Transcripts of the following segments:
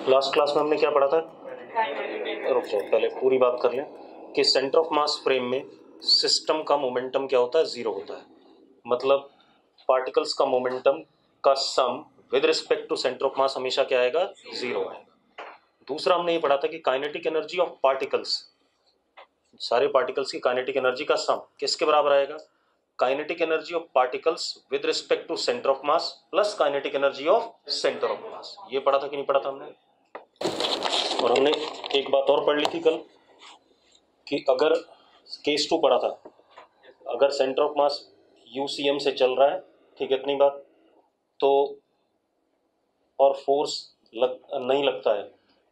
Last class में हमने क्या पढ़ा था? रुक जाओ, पहले पूरी बात कर लें कि सेंटर ऑफ मास फ्रेम में सिस्टम का मोमेंटम क्या होता है? जीरो होता है। मतलब पार्टिकल्स का मोमेंटम का sum with respect to centre of mass हमेशा क्या आएगा? जीरो आएगा। दूसरा हमने ये पढ़ा था कि काइनेटिक एनर्जी ऑफ पार्टिकल्स, सारे पार्टिकल्स की काइनेटिक एनर्जी का सम किसके बराबर आएगा? Kinetic energy of particles with respect to centre of mass plus kinetic energy of centre of mass. ये पढ़ा था कि नहीं पढ़ा था हमने? और हमने एक बात और पढ़ ली थी कल कि अगर केस 2 पढ़ा था, अगर सेंटर ऑफ मास यूसीएम से चल रहा है, ठीक है, इतनी बात, तो और फोर्स नहीं लगता है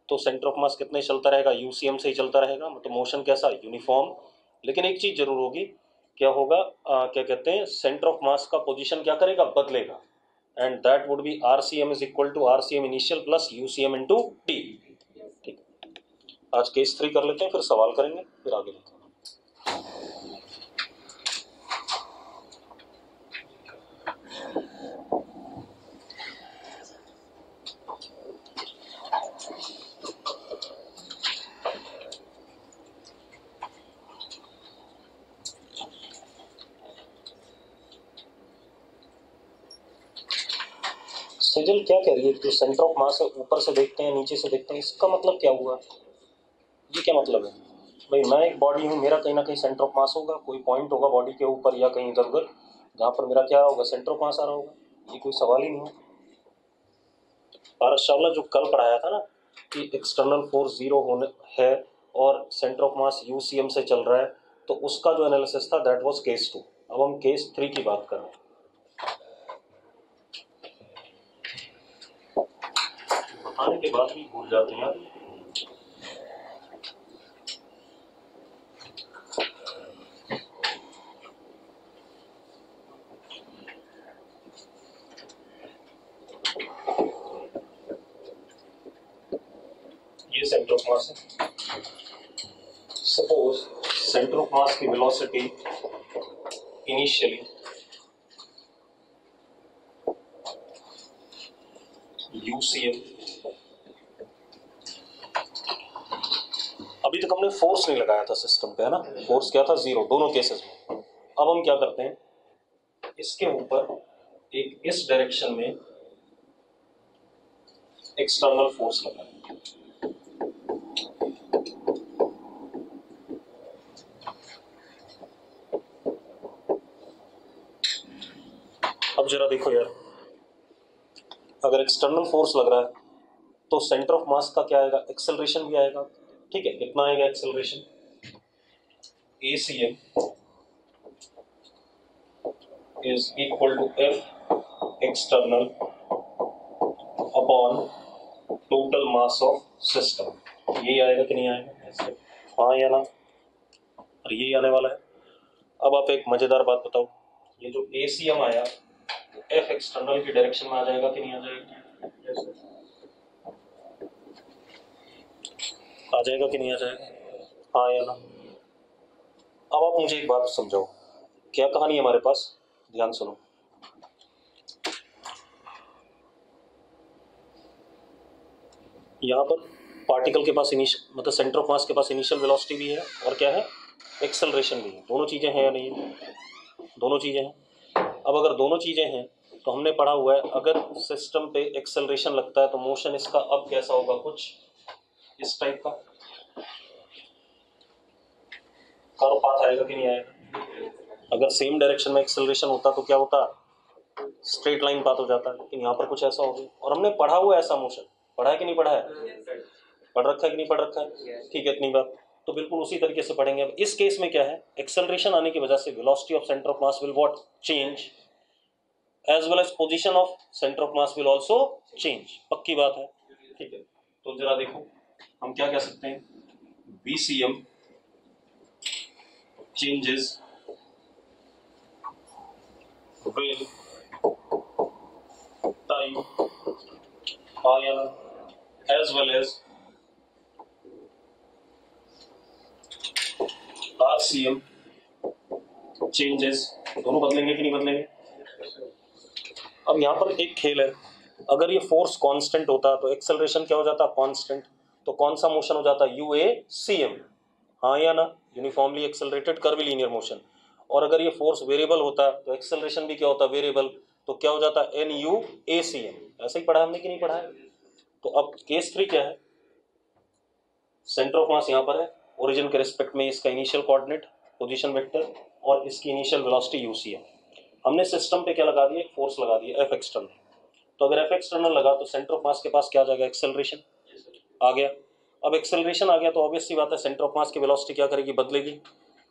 तो सेंटर ऑफ मास कितने चलता रहेगा? यूसीएम से ही चलता रहेगा। मतलब मोशन कैसा? यूनिफॉर्म। लेकिन एक चीज जरूर होगी, क्या होगा? क्या कहते हैं, सेंटर ऑफ मास का पोजीशन क्या करेगा? बदलेगा। And that would be RCM is equal to RCM initial plus UCM into T. ठीक, आज केस 3 कर लेते हैं, फिर सवाल करेंगे, फिर आगे लेते हैं। सेजल क्या कह रही है? जो सेंटर ऑफ मास है ऊपर से देखते हैं नीचे से देखते हैं, इसका मतलब क्या हुआ? ये क्या मतलब है भाई? मैं एक बॉडी हूँ, मेरा कहीं ना कहीं सेंटर ऑफ मास होगा, कोई पॉइंट होगा बॉडी के ऊपर या कहीं इधर उधर जहाँ पर मेरा क्या होगा? सेंटर ऑफ मास आ रहा होगा। ये कोई सवाल ही नहीं है। पारस चावला जो कल पढ़ाया था ना कि एक्सटर्नल फोर्स जीरो होने है और सेंटर ऑफ मास यूसीएम से चल रहा है, तो उसका जो एनालिसिस था दैट वाज केस 2। अब हम केस 3 की बात कर रहे हैं। बताने के बाद भी भूल जाते हैं यार। ये सेंटर ऑफ मास है। सपोज सेंटर ऑफ मास की वेलोसिटी इनिशियली यूसीएम, अभी तक हमने फोर्स नहीं लगाया था सिस्टम पे, है ना? फोर्स क्या था? जीरो, दोनों केसेस में। अब हम क्या करते हैं, इसके ऊपर एक इस डायरेक्शन में एक्सटर्नल फोर्स लगाएं। अब जरा देखो यार, अगर एक्सटर्नल फोर्स लग रहा है तो सेंटर ऑफ मास का क्या आएगा? एक्सेलरेशन भी आएगा। ठीक है, कितना आएगा acceleration? ACM is equal to F external upon total mass of system। यही आएगा कि नहीं आएगा? हाँ या ना? और यही आने वाला है। अब आप एक मजेदार बात बताओ, ये जो ACM आया F एक्सटर्नल की डायरेक्शन में आ जाएगा कि नहीं आ जाएगा? आ जाएगा कि नहीं आ जाएगा? हाँ या ना? अब आप मुझे एक बात समझाओ, क्या कहानी है हमारे पास? ध्यान सुनो। यहाँ पर पार्टिकल के पास मतलब सेंटर ऑफ मास के पास इनिशियल वेलोसिटी भी है और क्या है? एक्सेलरेशन भी है। दोनों चीजें हैं या नहीं है? दोनों चीजें हैं। अब अगर दोनों चीजें हैं तो हमने पढ़ा हुआ है अगर सिस्टम पे एक्सेलरेशन लगता है तो मोशन इसका अब कैसा होगा? कुछ इस टाइप का कर्व पाथ आएगा कि नहीं आएगा? अगर सेम डायरेक्शन में एक्सेलरेशन होता तो क्या होता? स्ट्रेट लाइन पाथ हो जाता है। लेकिन यहाँ पर कुछ ऐसा हो गया और हमने पढ़ा हुआ है ऐसा मोशन। पढ़ा है कि नहीं पढ़ा है? पढ़ रखा है कि नहीं पढ़ रखा है? ठीक है, इतनी बात। तो बिल्कुल उसी तरीके से पढ़ेंगे। अब इस केस में क्या है? एक्सेलरेशन आने की वजह से velocity of centre of mass will what? Change, as well as position of centre of mass will also change. पक्की बात है। ठीक है, तो जरा देखो हम क्या कह सकते हैं, BCM changes will time ion as well as RCM changes। दोनों बदलेंगे कि नहीं बदलेंगे? अब यहाँ पर एक खेल है, अगर ये फोर्स कांस्टेंट होता तो एक्सेलरेशन क्या हो जाता, कांस्टेंट। तो कौन सा मोशन हो जाता, UACM, हाँ या ना, यूनिफॉर्मली एक्सेलरेटेड कर्वीलिनियर मोशन। और अगर ये फोर्स वेरिएबल होता तो एक्सेलरेशन भी क्या होता, वेरिएबल, तो क्या हो जाता, NUACM। ऐसे ही पढ़ा हमने कि नहीं पढ़ा है। तो अब केस 3 क्या है, सेंटर ऑफ मास यहाँ पर है, ओरिजिन के रिस्पेक्ट में इसका इनिशियल कोऑर्डिनेट पोजीशन वेक्टर और इसकी इनिशियल वेलोसिटी UC है। हमने सिस्टम पे क्या लगा दिया, एक फोर्स लगा दिया F एक्सटर्नल। तो अगर F एक्सटर्नल लगा तो सेंटर ऑफ मास के पास क्या आ जाएगा, एक्सेलरेशन आ गया। अब एक्सेलरेशन आ गया तो ऑब्वियस सी बात है सेंटर ऑफ मास की वेलोसिटी क्या करेगी, बदलेगी।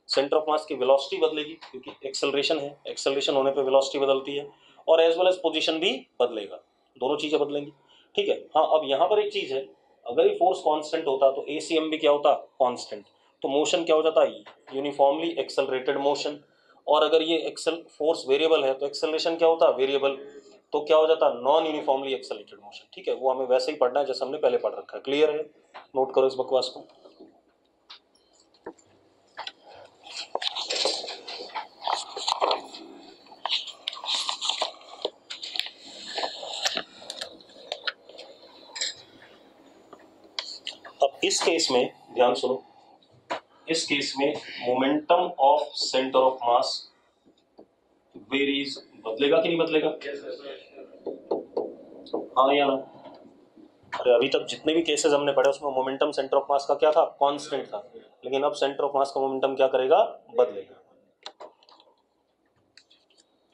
सेंटर ऑफ मास की वेलोसिटी बदलेगी क्योंकि एक्सेलरेशन है, एक्सेलरेशन होने पे वेलोसिटी बदलती है, और एज वेल एज पोजीशन भी बदलेगा, दोनों चीजें बदलेंगी। ठीक है। हाँ, अब यहाँ पर एक चीज है, अगर ये फोर्स कांस्टेंट होता तो ACM भी क्या होता, कांस्टेंट। तो मोशन क्या हो जाता, यूनिफॉर्मली एक्सेलरेटेड मोशन। और अगर ये एक्सेल फोर्स वेरिएबल है तो एक्सेलरेशन क्या होता, वेरिएबल। तो क्या हो जाता, नॉन यूनिफॉर्मली एक्सेलरेटेड मोशन। ठीक है, वो हमें वैसे ही पढ़ना है जैसे हमने पहले पढ़ रखा है। क्लियर है, नोट करो इस बकवास को। अब इस केस में ध्यान सुनो, इस केस में momentum of centre of mass varies, बदलेगा कि नहीं बदलेगा, हाँ या ना। अरे अभी तक जितने भी केसेस हमने पढ़े उसमें मोमेंटम सेंटर ऑफ मास का क्या था, कांस्टेंट था, लेकिन अब सेंटर ऑफ मास का मोमेंटम क्या करेगा, बदलेगा।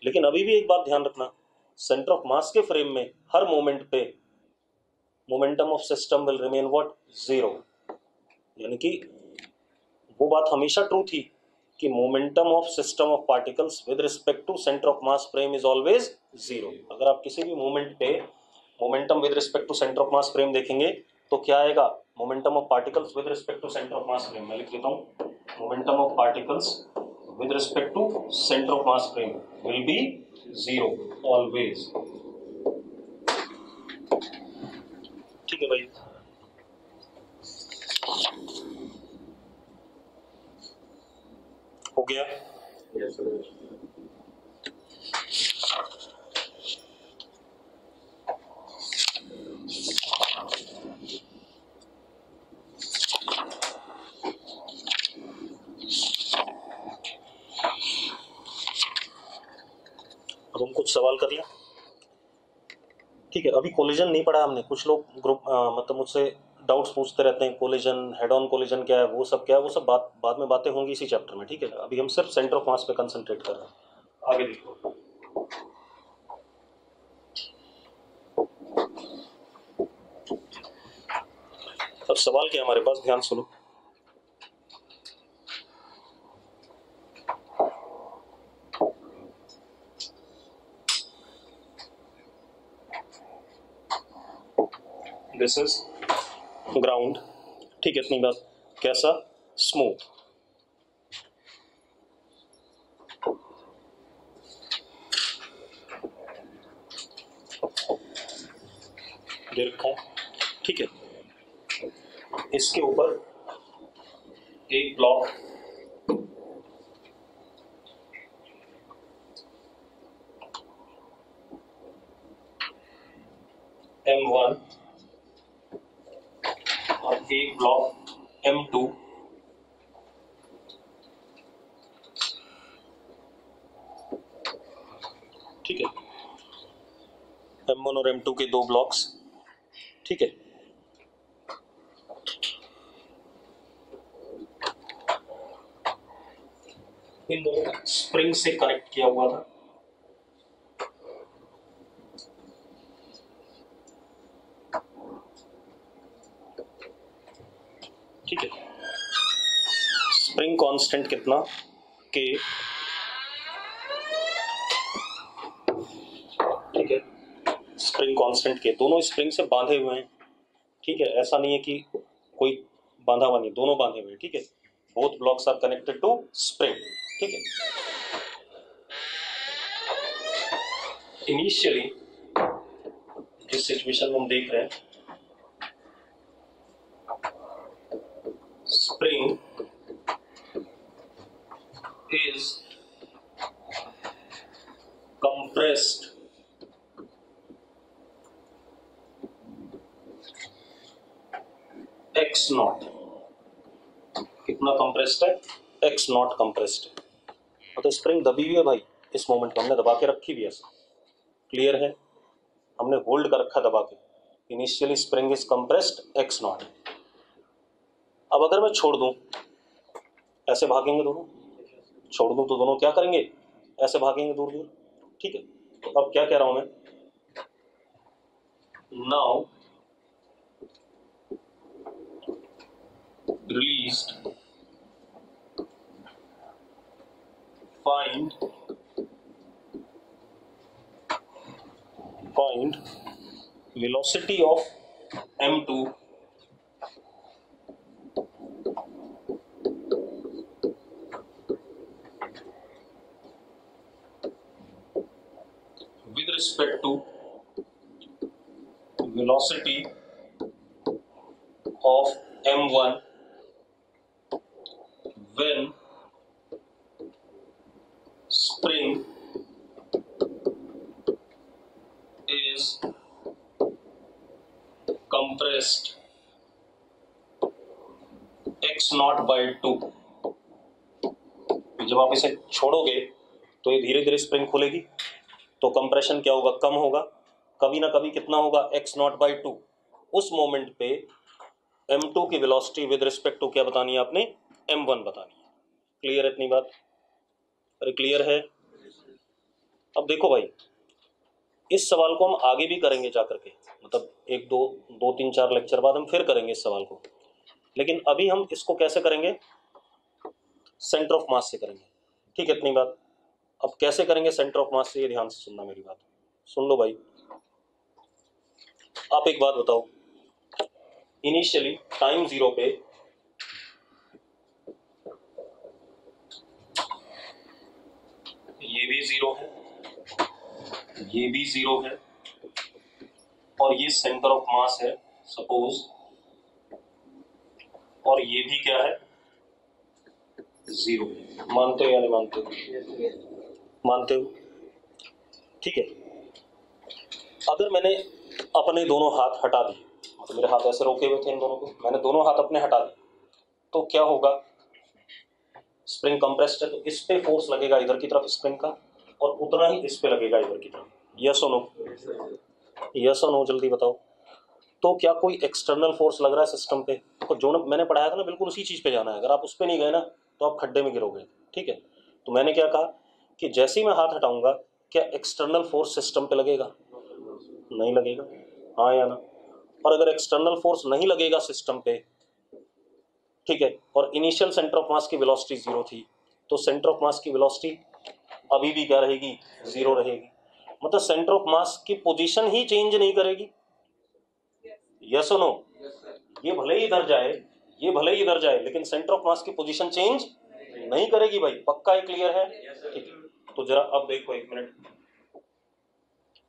लेकिन अभी भी एक बात ध्यान रखना, सेंटर ऑफ मास के फ्रेम में हर मोमेंट पे momentum of system will remain what, zero. यानी कि वो बात हमेशा ट्रू थी कि momentum of system of particles with respect to centre of mass frame is always zero. अगर आप किसी भी मोमेंट पे momentum with respect to centre of mass frame देखेंगे तो क्या आएगा, momentum of particles with respect to centre of mass frame. मैं लिख देता हूं, momentum of particles with respect to centre of mass frame will be zero always. ठीक है भाई, हो गया। अब हम कुछ सवाल कर लें। ठीक है, अभी कोलिजन नहीं पढ़ा हमने। कुछ लोग ग्रुप मतलब मुझसे डाउट्स पूछते रहते हैं, कोलिजन, हेड ऑन कोलिजन क्या है, वो सब क्या है, वो सब बाद में बातें होंगी इसी चैप्टर में। ठीक है, अभी हम सिर्फ सेंटर ऑफ मास पे कंसंट्रेट कर रहे हैं। आगे देखो, अब सवाल क्या है हमारे पास, ध्यान सुनो। This is ground. ठीक है, इतनी बात। कैसा, स्मूथ। दे रखा है। ठीक है, इसके ऊपर एक ब्लॉक M1 और एक ब्लॉक M2, ठीक है, M1 और M2 के दो ब्लॉक्स। ठीक है, इन दोनों स्प्रिंग से कनेक्ट किया हुआ था। ठीक है, स्प्रिंग कांस्टेंट कितना, के। ठीक है, स्प्रिंग कांस्टेंट के, दोनों स्प्रिंग से बांधे हुए हैं। ठीक है, ऐसा नहीं है कि कोई बांधा हुआ नहीं, दोनों बांधे हुए हैं। ठीक है, both blocks are connected to spring. ठीक है, इनिशियली जिस सिचुएशन में हम देख रहे हैं, spring is compressed x not कितना कंप्रेस्ड है, एक्स नॉट कंप्रेस्ड है। तो स्प्रिंग दबी हुई है भाई, इस मोमेंट को हमने दबा के रखी भी है, क्लियर है, हमने होल्ड कर रखा दबा के। Initially spring is compressed x not. अब अगर मैं छोड़ दूं, ऐसे भागेंगे दोनों, छोड़ दूं तो दोनों क्या करेंगे, ऐसे भागेंगे दूर दूर, ठीक है। तो अब क्या कह रहा हूं मैं, now released find velocity of m2 with respect to velocity of m1 when spring is compressed x naught by 2। जब आप इसे छोड़ोगे तो ये धीरे धीरे स्प्रिंग खुलेगी, तो कंप्रेशन क्या होगा, कम होगा, कभी ना कभी कितना होगा, x नॉट बाई 2। उस मोमेंट पे m2 की वेलोसिटी विद रिस्पेक्ट टू क्या बतानी है आपने, m1 बतानी है। क्लियर है इतनी बात, अरे क्लियर है। अब देखो भाई, इस सवाल को हम आगे भी करेंगे जाकर के, मतलब एक दो तीन चार लेक्चर बाद हम फिर करेंगे इस सवाल को, लेकिन अभी हम इसको कैसे करेंगे, सेंटर ऑफ मास से करेंगे, ठीक है इतनी बात। अब कैसे करेंगे सेंटर ऑफ मास से, ये ध्यान से सुनना मेरी बात, सुन लो भाई। आप एक बात बताओ, इनिशियली टाइम जीरो पे ये भी जीरो है, ये भी जीरो है, और ये सेंटर ऑफ मास है सपोज, और ये भी क्या है, जीरो। मानते हो या नहीं मानते हो, मानते हो, ठीक है। अगर मैंने अपने दोनों हाथ हटा दिए, मतलब मेरे हाथ ऐसे रोके हुए थे इन दोनों को, मैंने दोनों हाथ अपने हटा दिए, तो क्या होगा, स्प्रिंग कंप्रेस्ड है तो इस पे फोर्स लगेगा इधर की तरफ स्प्रिंग का, और उतना ही इस पे लगेगा इधर की तरफ। यस और नो, यस और नो, जल्दी बताओ। तो क्या कोई एक्सटर्नल फोर्स लग रहा है सिस्टम पे, तो जो मैंने पढ़ाया था ना बिल्कुल उसी चीज पे जाना है, अगर आप उस पे नहीं गए ना तो आप खड्डे में गिरोगे, ठीक है। तो मैंने क्या कहा कि जैसे ही मैं हाथ हटाऊंगा, क्या एक्सटर्नल फोर्स सिस्टम पे लगेगा, नहीं लगेगा, हाँ या ना। और अगर एक्सटर्नल फोर्स नहीं लगेगा सिस्टम पे, ठीक है, और इनिशियल सेंटर ऑफ मास की वेलोसिटी जीरो थी, तो सेंटर ऑफ मास की वेलोसिटी अभी भी क्या रहेगी, जीरो रहेगी। मतलब सेंटर ऑफ मास की पोजीशन ही चेंज नहीं करेगी, यस और नो। ये भले ही इधर जाए, ये भले ही इधर जाए, लेकिन सेंटर ऑफ मास की पोजीशन चेंज नहीं करेगी भाई, पक्का है, क्लियर है, ठीक है। तो जरा अब देखो एक मिनट,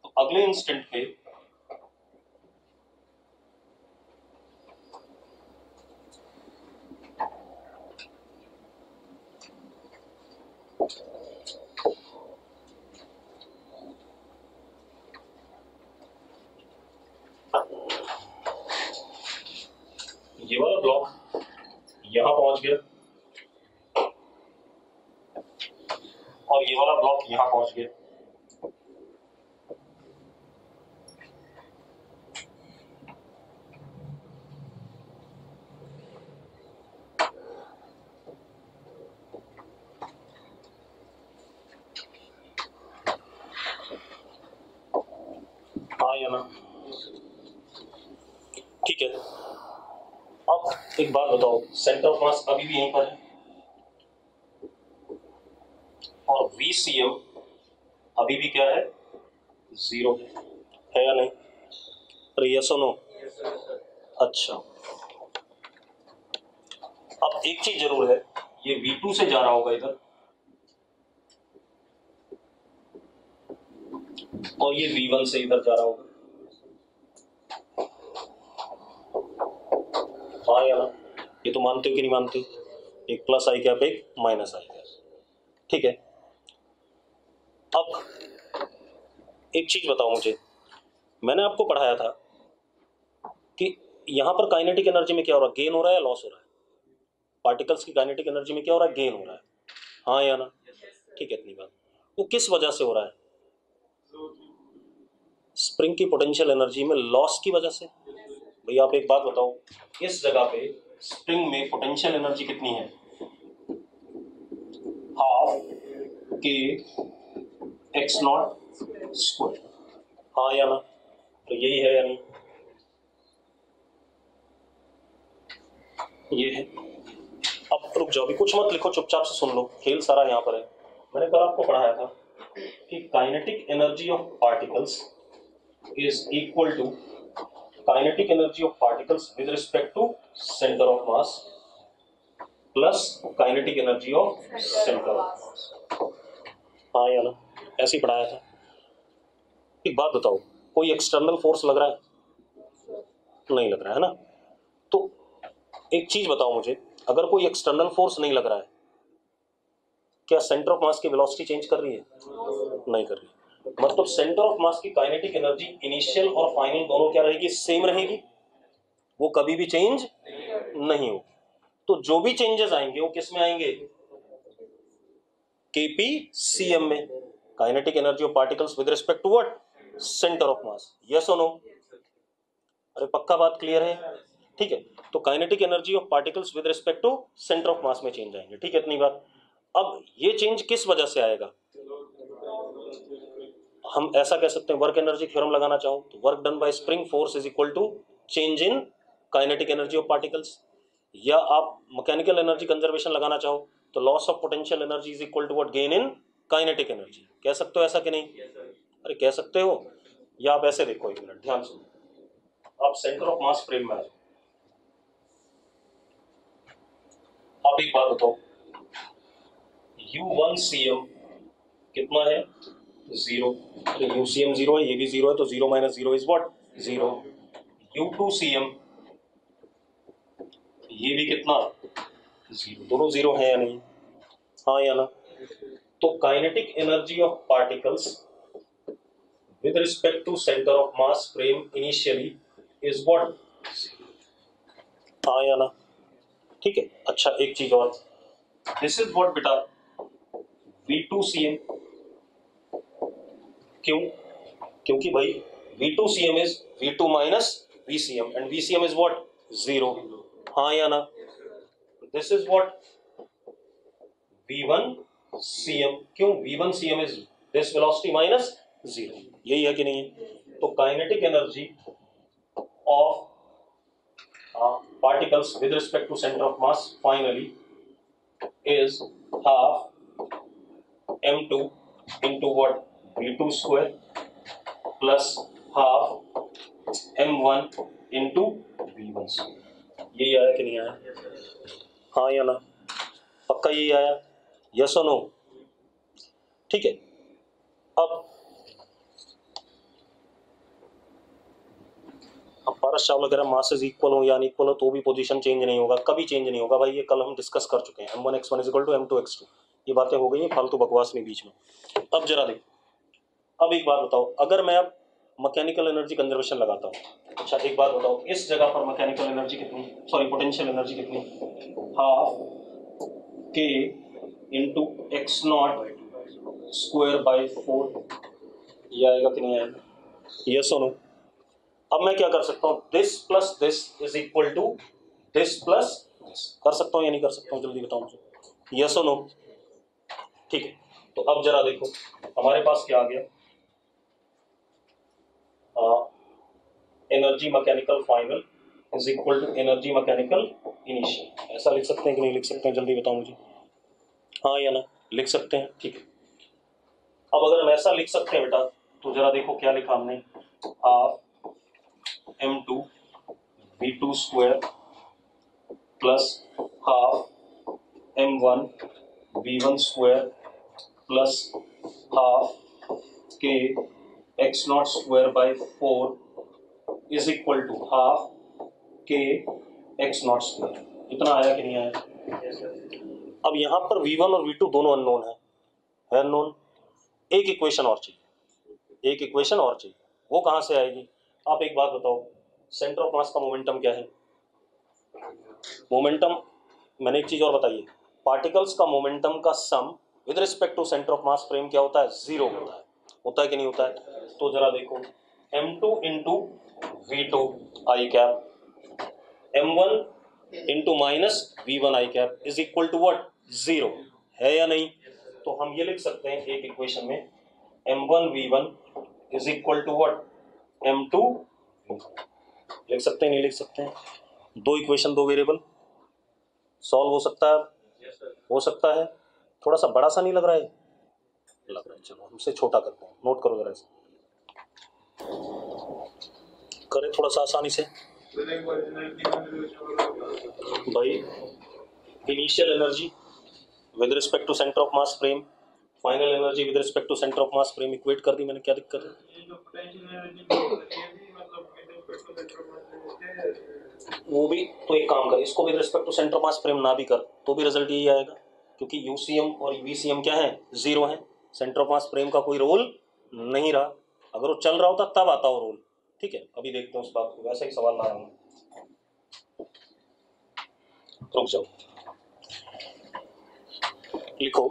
तो अगले इंस्टेंट पे ये वाला ब्लॉक यहां पहुंच गया, और ये वाला ब्लॉक यहां पहुंच गया, हाँ या ना, ठीक है। अब एक बात बताओ, सेंटर ऑफ मास अभी भी यहीं पर है, और VCM अभी भी क्या है, जीरो है या नहीं, अरे यस और नो, अच्छा। अब एक चीज जरूर है, ये V2 से जा रहा होगा इधर, और ये V1 से इधर जा रहा होगा, हाँ या ना। ये तो मानते हो कि नहीं मानते, एक प्लस आई कैप एक माइनस आई कैप, ठीक है। अब एक चीज बताओ मुझे, मैंने आपको पढ़ाया था कि यहाँ पर काइनेटिक एनर्जी में क्या हो रहा है, गेन हो रहा है या लॉस हो रहा है? पार्टिकल्स की काइनेटिक एनर्जी में क्या हो रहा है, गेन हो रहा है, हाँ या ना? ठीक है, इतनी बात। वो किस वजह से हो रहा है? स्प्रिंग की पोटेंशियल एनर्जी में लॉस की वजह से। भैया आप एक बात बताओ, इस जगह पे स्प्रिंग में पोटेंशियल एनर्जी कितनी है? Half k x naught square, हाँ या ना? तो यही है या नहीं? ये है। अब रुक जाओ, अभी कुछ मत लिखो, चुपचाप से सुन लो, खेल सारा यहाँ पर है। मैंने कल आपको पढ़ाया था कि kinetic energy of particles is equal to kinetic energy of particles with respect to centre of mass plus kinetic energy of centre of mass, हाँ या ना? ऐसे ही पढ़ाया था। एक बात बताओ, कोई एक्सटर्नल फोर्स लग रहा है? नहीं लग रहा है ना? तो एक चीज बताओ मुझे, अगर कोई एक्सटर्नल फोर्स नहीं लग रहा है, क्या सेंटर ऑफ मास की वेलोसिटी चेंज कर रही है? नहीं कर रही। मतलब सेंटर ऑफ मास की काइनेटिक एनर्जी इनिशियल और फाइनल दोनों क्या रहेगी, सेम रहेगी, वो कभी भी चेंज नहीं हो। तो जो भी चेंजेस आएंगे वो किस में आएंगे? केपी सीएम में, kinetic energy of particles with respect to what, centre of mass. Yes और नो? अरे पक्का बात क्लियर है? ठीक है, तो kinetic energy of particles with respect to centre of mass में चेंज आएंगे, ठीक है, इतनी बात। अब ये चेंज किस वजह से आएगा? हम ऐसा कह सकते हैं, वर्क एनर्जी थ्योरम लगाना चाहो तो work done by spring force is equal to change in kinetic energy of particles, या आप मैकेनिकल एनर्जी कंजर्वेशन लगाना चाहो तो loss of potential energy is equal to what, gain in kinetic energy. कह सकते हो ऐसा कि नहीं? अरे कह सकते हो। या आप ऐसे देखो, एक मिनट ध्यान सुनो, आप सेंटर ऑफ मास फ्रेम में आ जाओ। आप एक बात बताओ, U1 CM कितना है? 0। तो UCM 0 है, ये भी 0 है, तो 0 minus 0 is what, 0। U2 CM ये भी कितना, 0। दोनों 0 है या नहीं, हाँ या ना? तो kinetic energy of particles with respect to centre of mass frame initially is what, हाँ या ना? ठीक है। अच्छा एक चीज और, दिस इज व्हाट बेटा, V2 CM। क्यों? क्योंकि भाई V2 CM is V2 minus VCM and VCM is what, 0, हाँ या ना? This is what V1 CM। क्यों? V1 CM is this velocity minus 0, यही है कि नहीं है? तो kinetic energy of particles with respect to center of mass finally is half m2 into what, v2 square plus half m1 into v1 square। यही आया कि नहीं आया, हाँ या ना? पक्का यही आया, यस और नो? ठीक है। अब पारस चावला कह रहा मासेस इक्वल हो या अनइक्वल हो तो भी पोजीशन चेंज नहीं होगा, कभी चेंज नहीं होगा भाई, ये कल हम डिस्कस कर चुके हैं, m1 x1 is equal to m2 x2, ये बातें हो गई हैं फालतू बकवास में बीच में। अब जरा देखो, अब एक बात बताओ, अगर मैं अब मैकेनिकल एनर्जी कंजर्वेशन लगाता हूँ, अच्छा एक बात बताओ, इस जगह पर मैकेनिकल एनर्जी कितनी, सॉरी पोटेंशियल एनर्जी कितनी, हाफ के into X naught square by 4, ये आएगा कि नहीं आएगा, यस और नो? अब मैं क्या कर सकता हूं, this plus this is equal to this plus this, कर सकता हूं या नहीं कर सकता हूं, जल्दी बताओ मुझे, यस और नो? ठीक है, तो अब जरा देखो हमारे पास क्या आ गया, energy mechanical final is equal to energy mechanical initial. ऐसा लिख सकते हैं कि नहीं लिख सकते हैं, जल्दी बताओ मुझे, हाँ या ना? लिख सकते हैं, ठीक है। अब अगर हम ऐसा लिख सकते हैं बेटा, तो जरा देखो क्या लिखा हमने, half m2 v2 square plus half m1 v1 square plus half k x naught square by 4 is equal to half k x naught square। इतना आया कि नहीं आया? अब यहां पर v1 और v2 दोनों अननोन है अननोन। एक इक्वेशन और चाहिए, एक इक्वेशन और चाहिए, वो कहां से आएगी? आप एक बात बताओ, सेंटर ऑफ मास का मोमेंटम क्या है? मोमेंटम, मैंने एक चीज और बताइए, पार्टिकल्स का मोमेंटम का sum with respect to centre of mass frame क्या होता है? जीरो होता है कि नहीं होता है? तो जरा देखो, m2 into v2 I cap, m1 into minus v1 I cap is equal to what? Zero, है या नहीं? तो हम ये लिख सकते हैं एक इक्वेशन में, m1 v1 is equal to what? m2, लिख सकते हैं नहीं लिख सकते हैं? दो इक्वेशन दो वेरिएबल, सॉल्व हो सकता है? हो सकता है। थोड़ा सा बड़ा सा नहीं लग रहा है? लग रहा है। चलो हमसे छोटा करते हैं, नोट करो जरा इसे, करें थोड़ा सा आसानी से भाई। Initial energy with respect to centre of mass frame, final energy with respect to centre of mass frame equate कर दी मैंने, क्या दिक्कत है? वो भी तो एक काम कर, इसको with respect to centre of mass frame ना भी कर तो भी रिजल्ट यही आएगा, क्योंकि यूसीएम और वीसीएम क्या है? जीरो है। सेंटर ऑफ मास फ्रेम का कोई रोल नहीं रहा, अगर वो चल रहा होता तब आता वो रोल। ठीक है, अभी देखते हैं उस बात को, वैसा ही सवाल ला रहा हूँ, रुक जाओ, लिखो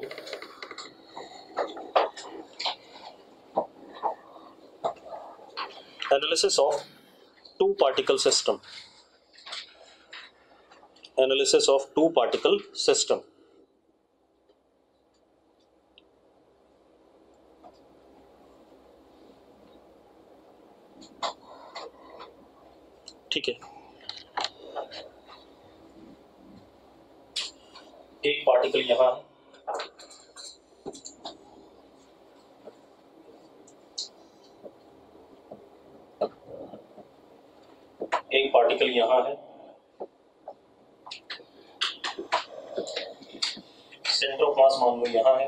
analysis of two particle system, analysis of two particle system. ठीक है, एक पार्टिकल यहां है, एक पार्टिकल यहां है, सेंटर ऑफ मास मान लो यहां है,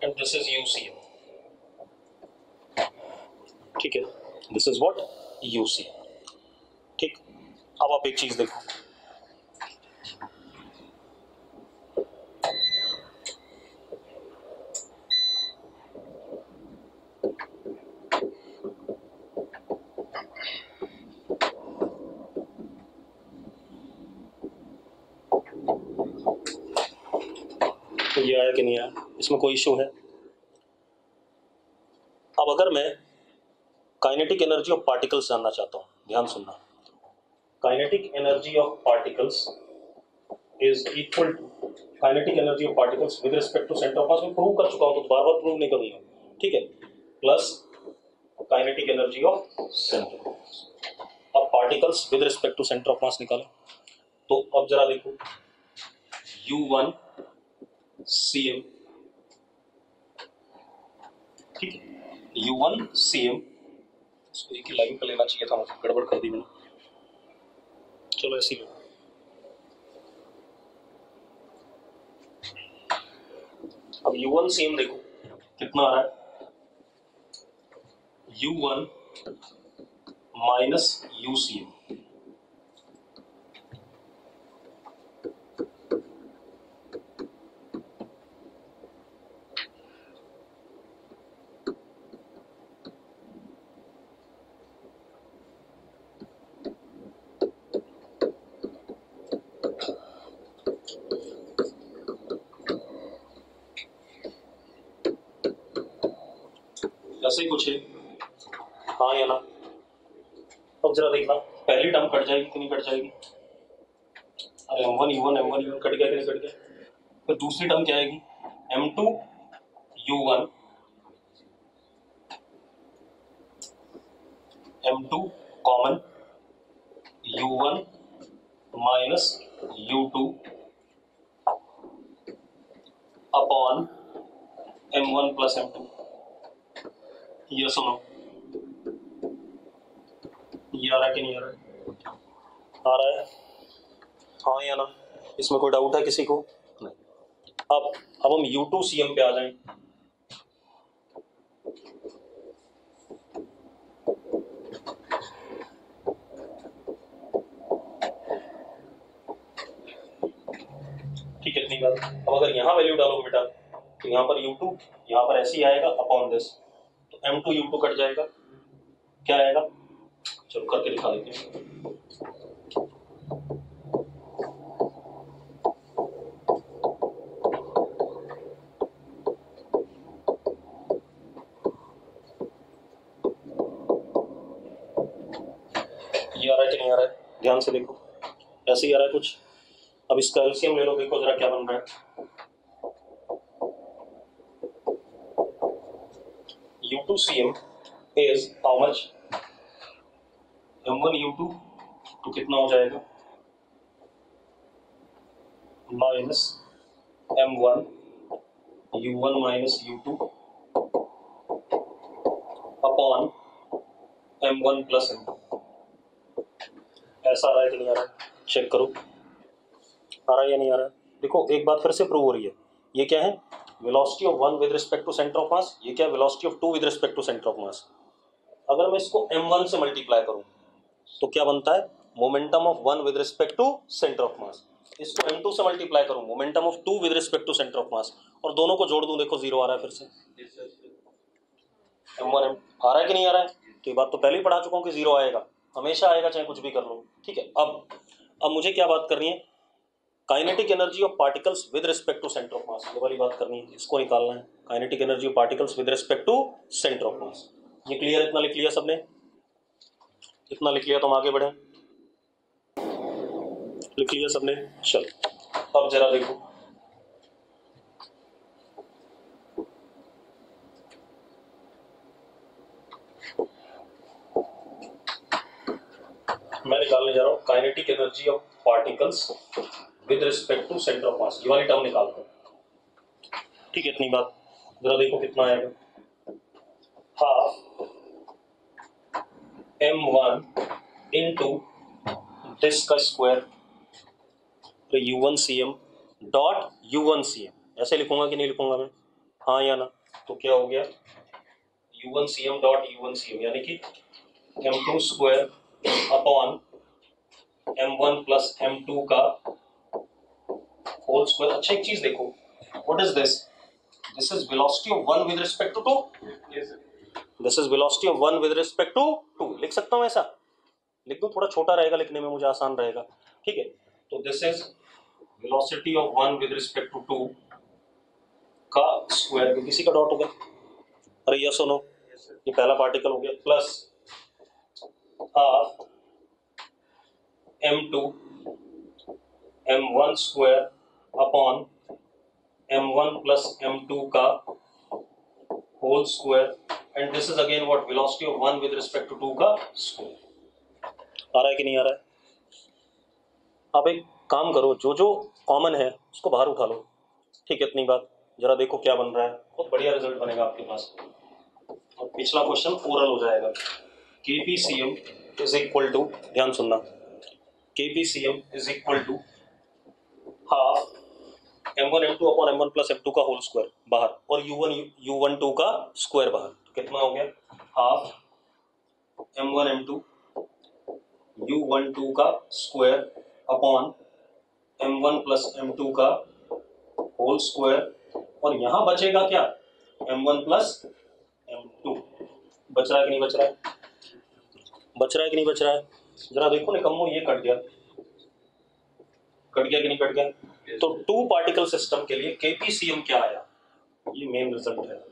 एंड दिस इज यूसीएम। ठीक है, दिस इज व्हाट? यूसीएम। ठीक, अब आप एक चीज देखो, ये आया कि नहीं आया? इसमें कोई इशू है? अब अगर मैं काइनेटिक एनर्जी ऑफ पार्टिकल्स जानना चाहता हूं, ध्यान सुनना, kinetic energy of particles is equal to kinetic energy of particles with respect to centre of mass, मैं प्रूव कर चुका हूं तो बार बार प्रूव नहीं करूंगा। ठीक है, plus kinetic energy of centre of mass. अब particles with respect to centre of mass निकालें, तो अब जरा देखो, u1 cm, ठीक है, u1 cm, इसको एक ही लाइन पे लेना चाहिए था मुझे, गड़बड़ कर दी मैंने, चलो ऐसे ही लो। अब u1 cm देखो कितना आ रहा है, u1 माइनस ucm, ऐसे ही कुछ है, हाँ या ना? अब जरा देखना, पहली टर्म कट जाएगी कि नहीं कट जाएगी? अरे m1 u1 कट गया कि नहीं कट गया? फिर दूसरी टर्म क्या आएगी? m2 u1 m2 common u1 minus u2 upon m1 plus m2। ये सुनो, ये आ रहा है कि नहीं आ रहा है? आ रहा है, हाँ या ना? इसमें कोई डाउट है किसी को? नहीं। अब हम u2 cm पे आ जाएं, ठीक है, इतनी बात। अब अगर यहां वैल्यू डालो बेटा, तो यहाँ पर U2 यहाँ पर ऐसे ही आएगा अपॉन दिस, तो M2 U2 कट जाएगा, क्या आएगा, चलो करके दिखा देते हैं। ये आ रहा है कि नहीं आ रहा है, ध्यान से देखो, ऐसे ही आ रहा है कुछ। अब इसका एलसीएम ले लो, देखो जरा क्या बन रहा है। U2CM is how much, M1 U2 तो कितना हो जाएगा, minus M1 U1 minus U2 upon M1 plus M2। ऐसा आ रहा है कि नहीं आ रहा है, चेक करो आ रहा है या नहीं आ रहा है। देखो एक बात फिर से प्रूव हो रही है, ये क्या है, velocity of one with respect to centre of mass, ये क्या है, velocity of two with respect to centre of mass. अगर मैं इसको M1 से मल्टीप्लाई करूं तो क्या बनता है, momentum of one with respect to centre of mass. इसको M2 से मल्टीप्लाई करूं, momentum of two with respect to centre of mass, और दोनों को जोड़ दूं, देखो जीरो आ रहा है फिर से। M1 आ रहा है कि नहीं आ रहा है, तो ये बात तो पहले ही पढ़ा चुका हूं कि जीरो आएगा, हमेशा आएगा चाहे कुछ भी कर लो, ठीक है। अब मुझे क्या बात करनी है, kinetic energy of particles with respect to centre of mass, ये वाली बात करनी है, इसको निकालना है, kinetic energy of particles with respect to centre of mass. ये क्लियर, इतना लिख लिया सबने, इतना लिख लिया तो हम आगे बढ़े, लिख लिया सबने, चलो अब जरा देखो, मैं निकालने जा रहा हूं kinetic energy of particles with respect to centre of mass, ये वाली टर्म निकालता हूं, ठीक है। इतनी बात, जरा देखो कितना आएगा, हाफ M1 इंटू दिस का स्क्वायर U1CM डॉट U1CM, ऐसे लिखूंगा कि नहीं लिखूंगा मैं, हाँ या ना, तो क्या हो गया, U1CM डॉट U1CM यानी कि M2 square upon M1 plus M2 का होल स्क्वायर। अच्छा एक चीज देखो, what is this, this is velocity of one with respect to two, this is velocity of one with respect to two, लिख सकता हूं ऐसा, लिख दो, थोड़ा छोटा रहेगा लिखने में, मुझे आसान रहेगा, ठीक है। तो this is velocity of one with respect to two का स्क्वायर, किसी का डॉट हो गया, अरे यस नो, ये पहला पार्टिकल हो गया, plus half M2 M1 square upon M1 plus M2 का whole square, and this is again what, velocity of one with respect to two का स्क्वायर। आ रहा है कि नहीं आ रहा है। अब एक काम करो, जो जो कॉमन है उसको बाहर उठा लो, ठीक है। इतनी बात, जरा देखो क्या बन रहा है, बहुत बढ़िया रिजल्ट बनेगा आपके पास, और पिछला क्वेश्चन ओरल हो जाएगा। KPCM इज इक्वल टू, ध्यान सुनना, KPCM is equal to half M1 M2 upon M1 plus M2 का होल स्क्वायर बाहर, और U12 का स्क्वायर बाहर, तो कितना हो गया, हाफ M1 M2 U12 का square upon M1 plus M2 का होल स्क्वायर, और यहां बचेगा क्या, M1 प्लस M2, बच रहा है कि नहीं बच रहा है, बच रहा है कि नहीं बच रहा है, जरा देखो निकम्मो, ये कट गया, कट गया कि नहीं कट गया। तो टू पार्टिकल सिस्टम के लिए KPCM क्या आया, ये मेन रिजल्ट है।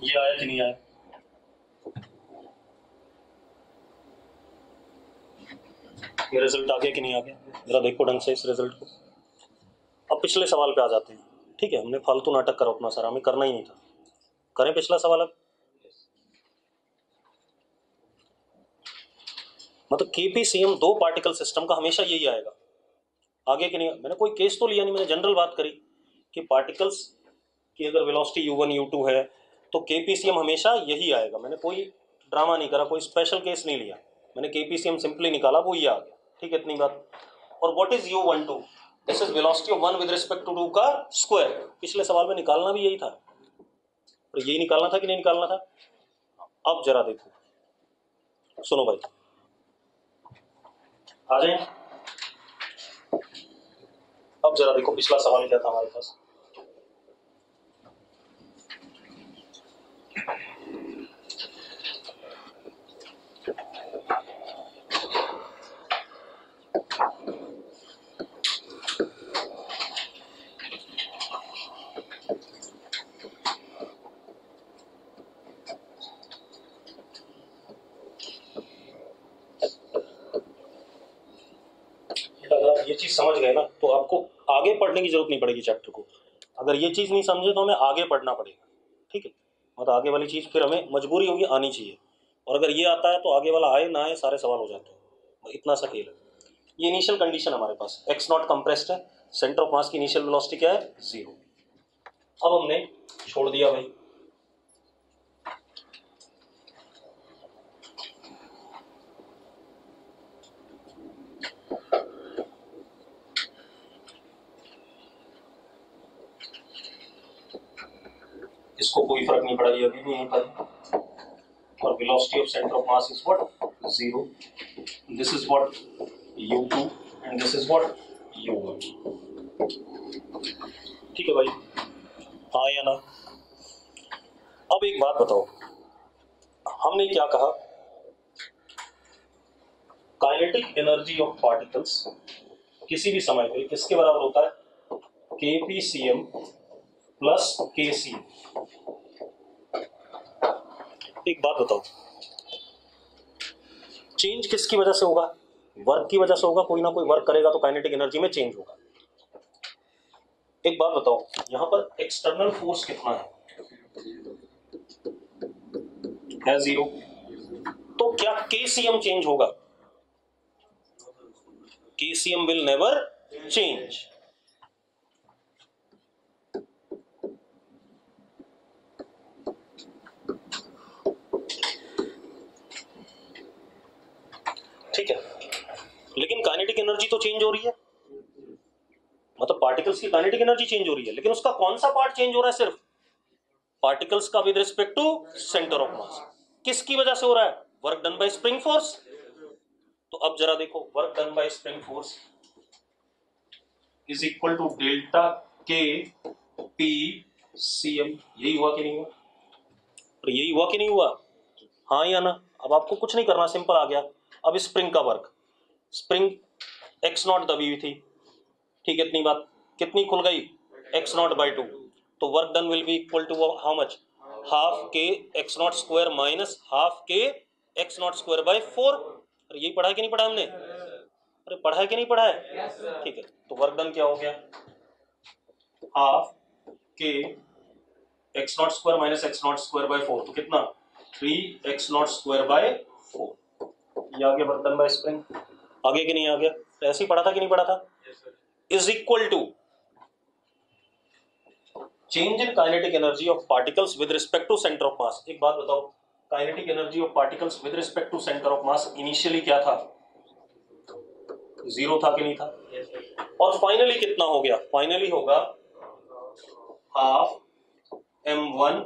ये आया कि नहीं आया, ये रिजल्ट आ गया कि नहीं आ गया, जरा देखो ढंग से इस रिजल्ट को। अब पिछले सवाल पे आ जाते हैं, ठीक है, हमने फालतू नाटक करा उतना सारा, हमें करना ही नहीं था, करें पिछला सवाल अब। मतलब KPCM दो पार्टिकल सिस्टम का हमेशा यही आएगा, आगे कि नहीं, मैंने कोई केस तो लिया नहीं, मैंने जनरल बात करी कि पार्टिकल्स की अगर वेलोसिटी U1 U2 है तो KPCM हमेशा यही आएगा, मैंने कोई ड्रामा नहीं करा, कोई स्पेशल केस नहीं लिया, मैंने KPCM सिंपली निकाला, वो ये आ गया, ठीक है। इतनी बात। और what is U12, this is velocity of one with respect to two का स्क्वायर, पिछले सवाल में निकालना भी यही था, और यही निकालना था कि नहीं निकालना था? अब जरा देखो, सुनो भाई, आ जाए। अब जरा देखो पिछला सवाल क्या था हमारे पास। अगर आप ये चीज समझ गए ना तो आपको आगे पढ़ने की जरूरत नहीं पड़ेगी चैप्टर को। अगर ये चीज नहीं समझे तो हमें आगे पढ़ना पड़ेगा, ठीक है? मतलब आगे वाली चीज फिर हमें मजबूरी होगी आनी चाहिए, और अगर ये आता है तो आगे वाला आए ना आए सारे सवाल हो जाते हैं। इतना सा खेल है। ये इनिशियल कंडीशन हमारे पास एक्स नॉट कंप्रेस्ड है, सेंटर ऑफ मास की इनिशियल वेलोसिटी क्या है? 0। अब हमने छोड़ दिया भाई, इसको कोई फर्क नहीं पड़ा, ये अभी भी यहीं पर है। और velocity of centre of mass is what? 0। This is what? u2 and this is what? u1। ठीक है भाई, हाँ या ना? अब एक बात बताओ, हमने क्या कहा? काइनेटिक एनर्जी ऑफ पार्टिकल्स किसी भी समय पे किसके बराबर होता है? kpcm plus kcm। एक बात बताओ, चेंज किसकी वजह से होगा? वर्क की वजह से होगा। कोई ना कोई वर्क करेगा तो काइनेटिक एनर्जी में चेंज होगा। एक बात बताओ, यहां पर एक्सटर्नल फोर्स कितना है? 0। तो क्या kcm चेंज होगा? kcm will never change. ठीक है, लेकिन काइनेटिक एनर्जी तो चेंज हो रही है, मतलब पार्टिकल्स की काइनेटिक एनर्जी चेंज हो रही है, लेकिन उसका कौन सा पार्ट चेंज हो रहा है? सिर्फ पार्टिकल्स का with respect to centre of mass. किसकी वजह से हो रहा है? Work done by spring force. तो अब जरा देखो, work done by spring force is equal to delta K P C M. यही हुआ कि नहीं हुआ? और यही हुआ कि नहीं हुआ? हाँ या ना? अब आपको कुछ नहीं करना, सिंपल आ गया। अब स्प्रिंग का वर्क, स्प्रिंग एक्स नॉट दबी हुई थी, ठीक है, इतनी बात। कितनी खुल गई? X naught by 2। तो work done will be equal to how much? Half k x naught square minus half k x naught square by 4। अरे यही पढ़ा है कि नहीं पढ़ा हमने? अरे पढ़ा है कि नहीं पढ़ा है? ठीक है, तो वर्क डन क्या हो गया? Half k x naught square minus x naught square by 4, तो कितना? 3 एक्स नॉट स्क्वायर बाई 4। ये आ गया वर्क डन बाय स्प्रिंग। आगे कि नहीं आ गया? तो ऐसे ही पढ़ा था कि नहीं पढ़ा था? Is equal to change in kinetic energy of particles with respect to centre of mass. एक बात बताओ, kinetic energy of particles with respect to centre of mass initially क्या था? 0 था कि नहीं था? और फाइनली कितना हो गया? फाइनली होगा half m1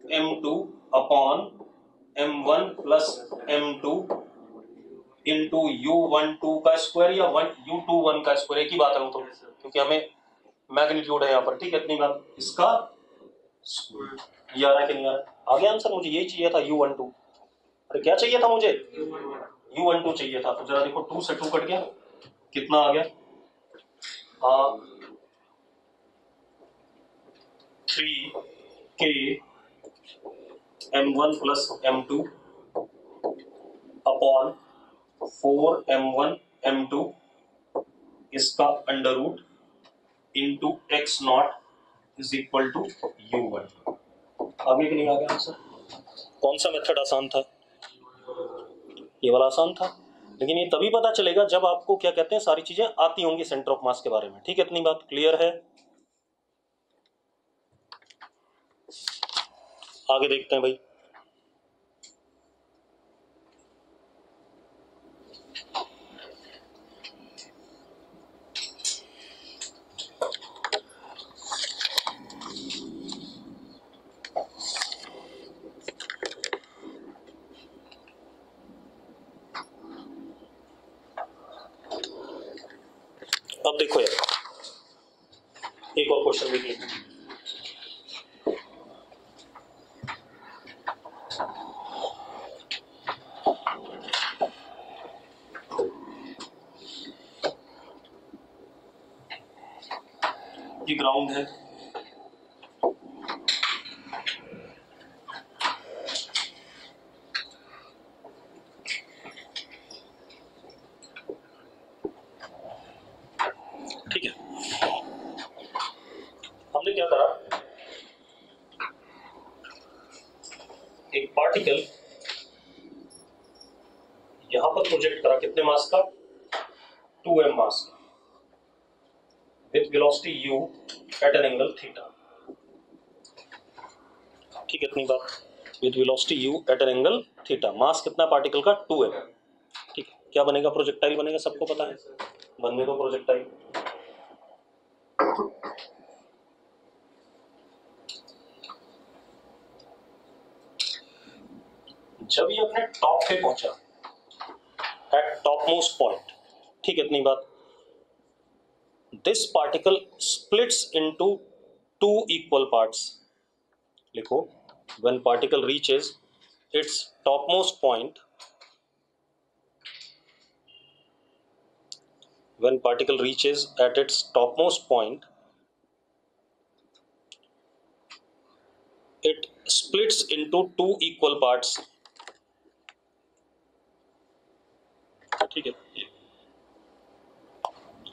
m2 upon m1 plus m2 into u12 का स्क्वायर या u21 का स्क्वायर। एक ही बात है वो तो, क्योंकि हमें मैग्नीट्यूड है यहाँ पर, ठीक है, इतनी बात। इसका ये आ रहा है कि नहीं आ रहा? आ गया आंसर? मुझे यही चाहिए था, u12। अरे क्या चाहिए था मुझे? u12 चाहिए था। तो जरा देखो, 2 से 2 कट गया, कितना आ गया? 3k m1 plus m2 upon 4m1 m2 इसका under root into X not is equal to u1। आगे कि नहीं आ गया आंसर? कौन सा मेथड आसान था? ये वाला आसान था, लेकिन ये तभी पता चलेगा जब आपको क्या कहते हैं सारी चीजें आती होंगी सेंटर ऑफ मास के बारे में। ठीक है, इतनी बात क्लियर है? आगे देखते हैं भाई। अब देखो यार, एक और क्वेश्चन देख लेते हैं। ये ग्राउंड है, ठीक है। हमने क्या करा, एक पार्टिकल यहां पर प्रोजेक्ट करा, कितने मास का, 2m मास का, with velocity u at an angle theta. ठीक है, इतनी बात, with velocity u at an angle theta, mass कितना पार्टिकल का, 2m। ठीक है, क्या बनेगा, प्रोजेक्टाइल बनेगा, सबको पता है, बनने दो प्रोजेक्टाइल। जब ये अपने टॉप पे पहुंचा, एट टॉप मोस्ट पॉइंट, ठीक है, इतनी बात, this particle splits into 2 equal parts. लिखो, when particle reaches its topmost point, when particle reaches at its topmost point, it splits into 2 equal parts। ठीक है,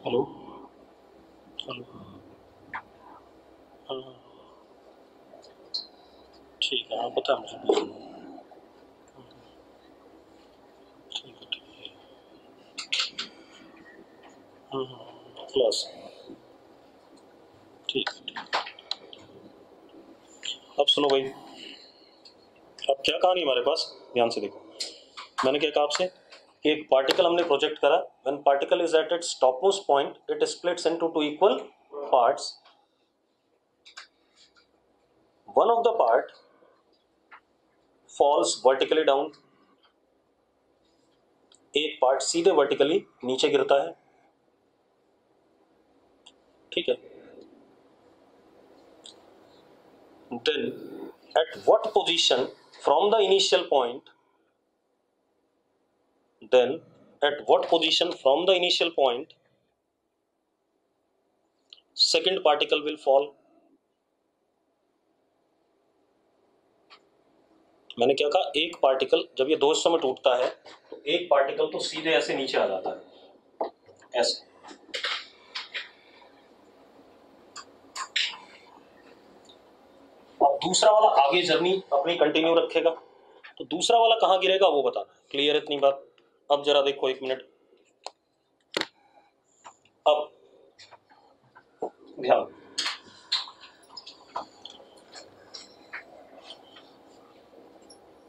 हेलो हेलो, हाँ ठीक है, हाँ पता है मुझे, ठीक है ठीक है, प्लस, ठीक है ठीक है। अब सुनो भाई, अब क्या कहानी हमारे पास, ध्यान से देखो, मैंने क्या कहा आपसे कि एक पार्टिकल हमने प्रोजेक्ट करा, when particle is at its topmost point it splits into 2 equal parts. One of the part falls vertically down, एक पार्ट सीधे वर्टिकली नीचे गिरता है। ठीक है, then at what position from the initial point, then at what position from the initial point second particle will fall। मैंने क्या कहा, एक पार्टिकल जब ये दो हिस्सों में टूटता है तो एक पार्टिकल तो सीधे ऐसे नीचे आ जाता है, ऐसे, अब दूसरा वाला आगे जर्नी अपनी कंटिन्यू रखेगा, तो दूसरा वाला कहां गिरेगा वो बताना। क्लियर इतनी बात। अब जरा देखो, एक मिनट, अब ध्यान,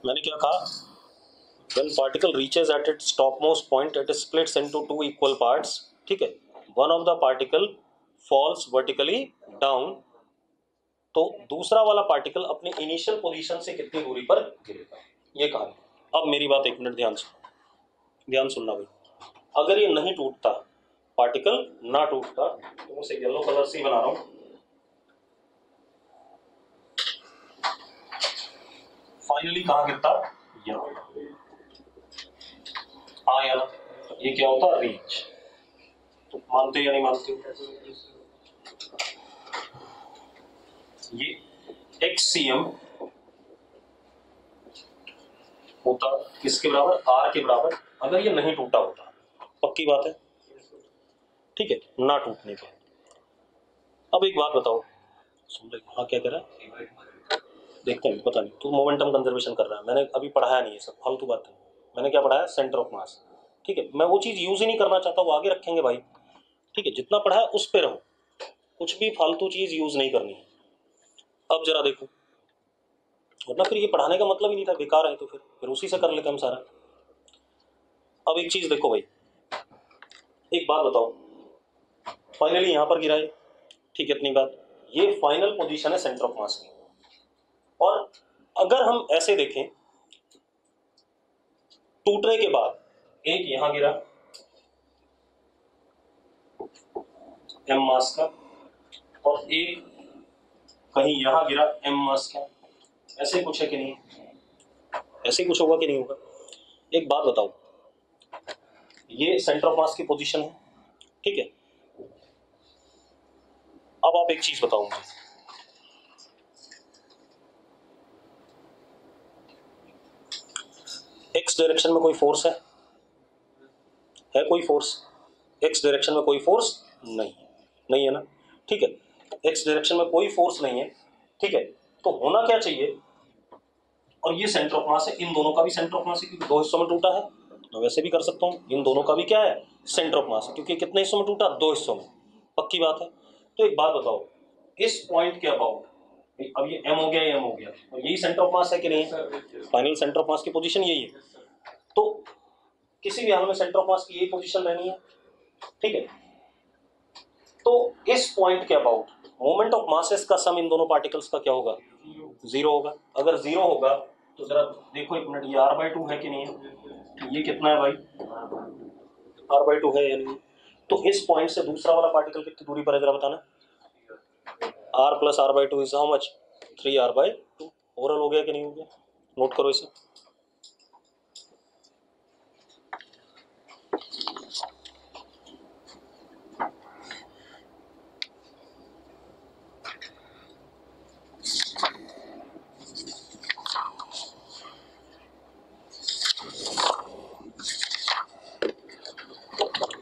मैंने क्या कहा, when particle reaches at its topmost point it splits into 2 equal parts। ठीक है, one of the particle falls vertically down, तो दूसरा वाला पार्टिकल अपनी इनिशियल पोजीशन से कितनी दूरी पर गिरेगा, ये कहानी। अब मेरी बात एक मिनट ध्यान से, ध्यान सुनना भाई, अगर ये नहीं टूटता, पार्टिकल ना टूटता, तो उसे येलो कलर से ही बना रहा हूं, फाइनली कहां गिरता, यहां। हाँ या ना, ये क्या होता, रीच। तो मानते या नहीं मानते, ये XCM होता किसके बराबर, R के बराबर, अगर ये नहीं टूटा होता। पक्की बात है, ठीक है, ना टूटने पे। अब एक बात बताओ, सुन रहे, हाँ क्या कह रहा है, देखते हैं, पता नहीं, तू मोमेंटम कंजर्वेशन कर रहा है, मैंने अभी पढ़ाया नहीं है, सब फालतू बात है। मैंने क्या पढ़ाया, सेंटर ऑफ मास। ठीक है, मैं वो चीज़ यूज ही नहीं करना चाहता, वो आगे रखेंगे भाई। ठीक है, जितना पढ़ा है उस पे रहो, कुछ भी फालतू चीज़ यूज नहीं करनी है। अब जरा देखो, वरना फिर ये पढ़ाने का मतलब ही नहीं था, बेकार है, तो फिर उसी से कर लेते हम सारा। अब एक चीज़ देखो भाई, एक बात बताओ, फाइनली यहां पर गिरा है, ठीक है, इतनी बात, ये फाइनल पोजीशन है सेंटर ऑफ मास की। और अगर हम ऐसे देखें, टूटने के बाद एक यहां गिरा, m मास का, और एक कहीं यहां गिरा m मास का। ऐसे ही कुछ है कि नहीं? ऐसे ही कुछ होगा कि नहीं होगा? एक बात बताओ, ये सेंटर ऑफ मास की पोजीशन है, ठीक है। अब आप एक चीज बताओ मुझे, एक्स डायरेक्शन में कोई फोर्स है कोई फोर्स? एक्स डायरेक्शन में कोई फोर्स नहीं है, नहीं है ना, ठीक है। एक्स डायरेक्शन में कोई फोर्स नहीं है, ठीक है। तो होना क्या चाहिए, और ये सेंटर ऑफ मास है, इन दोनों का भी सेंटर ऑफ मास है क्योंकि दो हिस्सों में टूटा है, तो वैसे भी कर सकता हूँ, इन दोनों का भी क्या है, सेंटर ऑफ मास है, क्योंकि कितने हिस्सों में टूटा, दो हिस्सों में, पक्की बात है। तो एक बात बताओ, इस पॉइंट के अबाउट, अब ये m हो गया, ये m हो गया, और यही सेंटर ऑफ मास है कि नहीं? फाइनल सेंटर ऑफ मास की पोजीशन यही है, तो किसी भी हाल में सेंटर ऑफ मास की यही पोजीशन रहनी है, ठीक है। तो इस पॉइंट के अबाउट मोमेंट ऑफ मासेस का सम इन दोनों पार्टिकल्स का क्या होगा, जीरो होगा। अगर जीरो होगा तो जरा देखो एक मिनट, ये r/2 है कि नहीं है? ये कितना है भाई, r/2 है या नहीं? तो इस पॉइंट से दूसरा वाला पार्टिकल कितनी दूरी पर है, जरा बताना। r plus r/2 is how much, 3r/2। Overall हो गया कि नहीं हो गया? नोट करो इसे।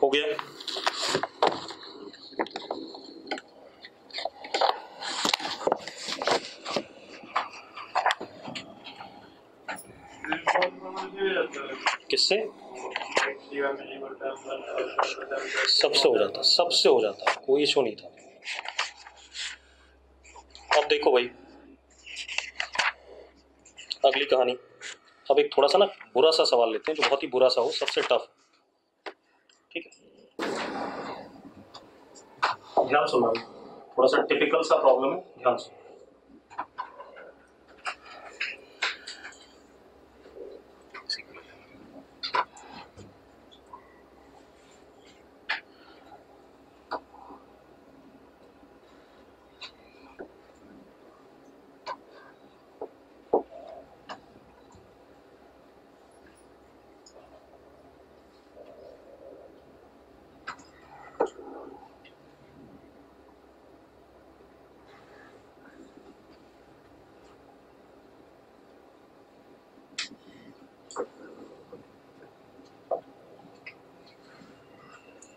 हो गया? किससे? सबसे हो जाता, सबसे हो जाता, कोई इशू नहीं था। अब देखो भाई अगली कहानी, अब एक थोड़ा सा ना बुरा सा सवाल लेते हैं, जो बहुत ही बुरा सा हो, सबसे टफ, ठीक है। ध्यान सुनना, थोड़ा सा टिपिकल सा प्रॉब्लम है, ध्यान सुनो।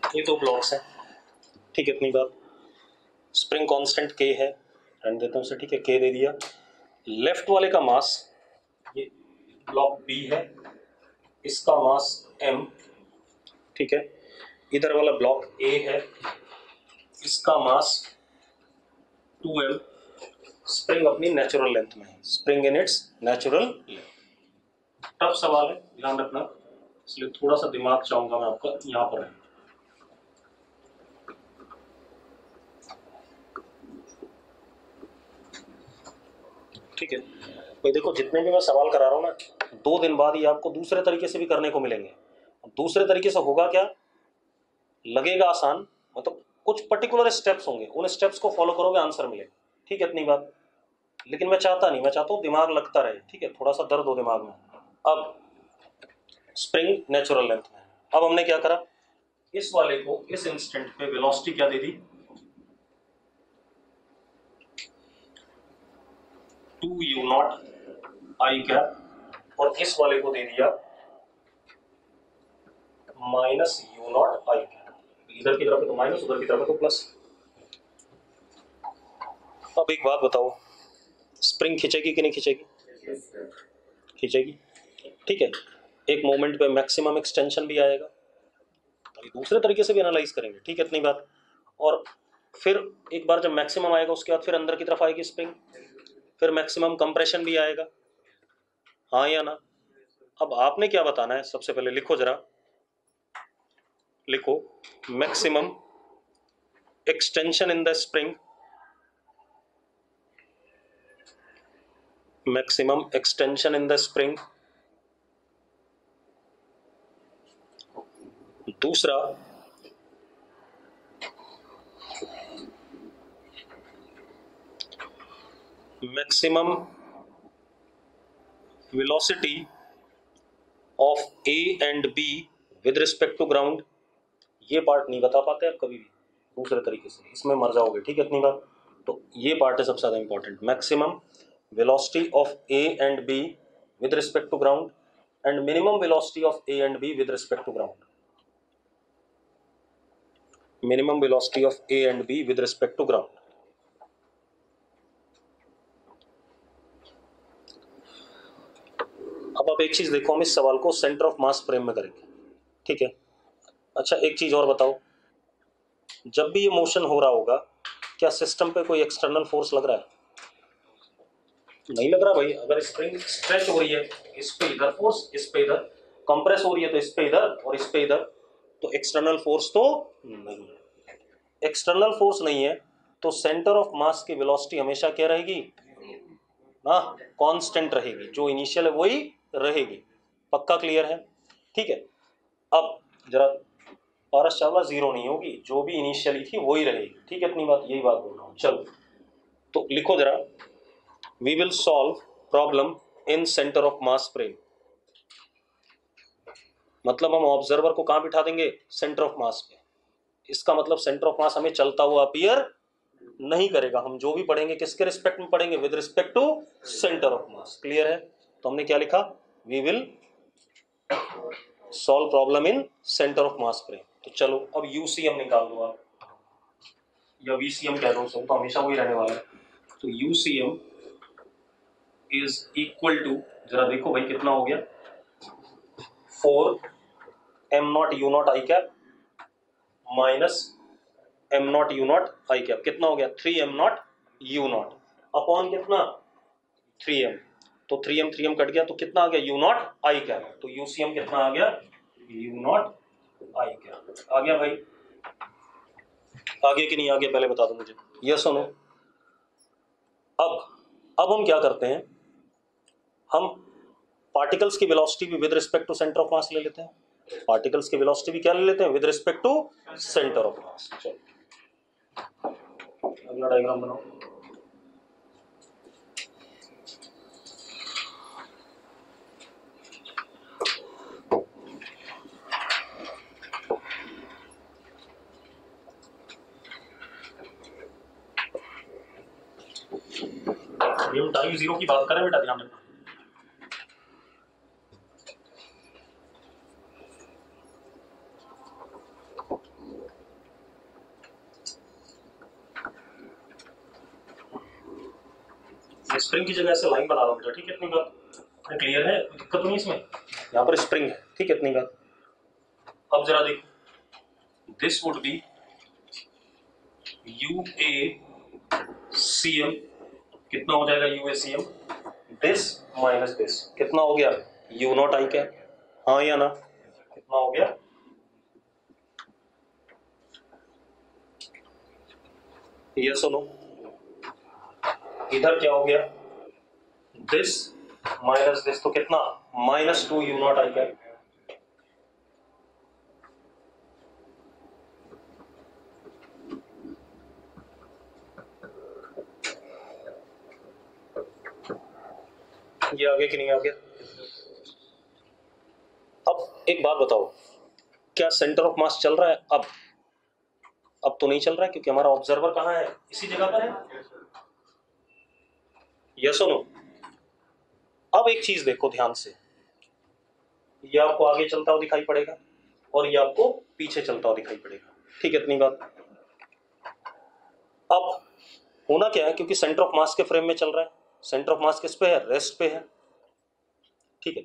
ये दो ब्लॉक्स हैं, ठीक है, इतनी बात। स्प्रिंग कांस्टेंट के है, रहने देता हूँ उसे, ठीक है, के दे दिया। लेफ्ट वाले का मास, ये ब्लॉक बी है, इसका मास m, ठीक है। इधर वाला ब्लॉक ए है, इसका मास 2m। स्प्रिंग अपनी नेचुरल लेंथ में है, spring in its natural length. Tough सवाल है, ध्यान रखना, इसलिए थोड़ा सा दिमाग चाहूंगा मैं आपका यहाँ पर है। ठीक है भाई, देखो जितने भी मैं सवाल करा रहा हूँ ना, 2 दिन बाद ये आपको दूसरे तरीके से भी करने को मिलेंगे। दूसरे तरीके से होगा क्या, लगेगा आसान, मतलब कुछ पर्टिकुलर स्टेप्स होंगे, उन स्टेप्स को फॉलो करोगे आंसर मिलेगा, ठीक है, इतनी बात। लेकिन मैं चाहता नहीं, मैं चाहता हूँ दिमाग लगता रहे, ठीक है, थोड़ा सा दर्द हो दिमाग में। अब स्प्रिंग नेचुरल लेंथ में, अब हमने क्या करा, इस वाले को इस इंस्टेंट पे वेलोसिटी क्या दे दी, 2u0 i कैप, और इस वाले को दे दिया -u0 i कैप। इधर की तरफ है तो माइनस, उधर की तरफ है तो प्लस। अब एक बात बताओ, स्प्रिंग खींचेगी कि नहीं खींचेगी? खींचेगी, ठीक है। एक मोमेंट पे मैक्सिमम एक्सटेंशन भी आएगा, तो दूसरे तरीके से भी एनालाइज करेंगे, ठीक है, इतनी बात। और फिर एक बार जब मैक्सिमम आएगा उसके बाद फिर अंदर की तरफ आएगी स्प्रिंग, फिर मैक्सिमम कंप्रेशन भी आएगा, हाँ या ना? अब आपने क्या बताना है, सबसे पहले लिखो जरा, लिखो maximum extension in the spring, maximum extension in the spring. दूसरा, maximum velocity of A and B with respect to ground, ये पार्ट नहीं बता पाते आप कभी भी दूसरे तरीके से, इसमें मर जाओगे, ठीक है इतनी बात। तो ये पार्ट है सबसे ज्यादा important, maximum velocity of A and B with respect to ground and minimum velocity of A and B with respect to ground, minimum velocity of A and B with respect to ground. अब आप एक चीज देखो, हम इस सवाल को centre of mass frame में करेंगे, ठीक है। अच्छा एक चीज और बताओ, जब भी ये मोशन हो रहा होगा क्या सिस्टम पे कोई एक्सटर्नल फोर्स लग रहा है? नहीं लग रहा भाई। अगर स्प्रिंग स्ट्रेच हो रही है इस पे इधर फोर्स, इस पे इधर, कंप्रेस हो रही है तो इस पे इधर और इस पे इधर, तो एक्सटर्नल फोर्स तो नहीं है। एक्सटर्नल फोर्स नहीं है तो सेंटर ऑफ मास की वेलोसिटी हमेशा क्या रहेगी? हाँ कांस्टेंट रहेगी, जो इनिशियल है वही रहेगी। पक्का क्लियर है? ठीक है। अब जरा पारस चावला जीरो नहीं होगी, जो भी इनिशियली थी वही रहेगी, ठीक है इतनी बात, यही बात बोल रहा हूँ। चलो तो लिखो जरा, we will solve problem in centre of mass frame. मतलब हम ऑब्जर्वर को कहां बिठा देंगे? सेंटर ऑफ मास पे। इसका मतलब सेंटर ऑफ मास हमें चलता हुआ अपीयर नहीं करेगा, हम जो भी पढ़ेंगे किसके रिस्पेक्ट में पढ़ेंगे? With respect to centre of mass. Clear है? तो हमने क्या लिखा? We will solve problem in centre of mass frame. तो चलो अब यूसीएम निकाल दो आप, या वीसीएम कह दो, सब तो हमेशा वही रहने वाला है। तो यूसीएम इज इक्वल टू, जरा देखो भाई कितना हो गया, 4 am not you not I cap minus am not you not I cap, कितना हो गया? 3 am not you not upon कितना? 3m। तो 3m कट गया तो कितना आ गया? You not I cap. तो यूसीएम कितना आ गया? You not I cap. आ गया भाई? आगे कि नहीं आ गया पहले बता दो मुझे, यस और नो। अब हम क्या करते हैं, हम पार्टिकल्स की वेलोसिटी भी with respect to centre of mass ले लेते हैं। पार्टिकल्स की वेलोसिटी भी क्या ले लेते हैं? With respect to centre of mass. चलो अगला डायग्राम बनाओ। हम टाइम जीरो की बात करें बेटा, ध्यान रखना। स्प्रिंग की जगह से लाइन बना रहा हूं बेटा, ठीक है इतनी बात क्लियर है? दिक्कत नहीं इसमें, यहाँ पर स्प्रिंग है, ठीक है इतनी बात। अब जरा देखो, this would be U A C M, कितना हो जाएगा U A C M? This minus this, कितना हो गया? You not I cap. हाँ या ना? कितना हो गया? ये सुनो, इधर क्या हो गया? दिस माइनस दिस, तो कितना? -2 यू नॉट आई कैप। ये आगे कि नहीं आ गया? अब एक बात बताओ, क्या सेंटर ऑफ मास चल रहा है? अब तो नहीं चल रहा है क्योंकि हमारा ऑब्जर्वर कहाँ है? इसी जगह पर है। यस और नो? अब एक चीज देखो ध्यान से, ये आपको आगे चलता हुआ दिखाई पड़ेगा और ये आपको पीछे चलता हुआ दिखाई पड़ेगा, ठीक है इतनी बात। अब होना क्या है, क्योंकि सेंटर ऑफ मास के फ्रेम में चल रहा है, सेंटर ऑफ मास किस पे है? रेस्ट पे है, ठीक है।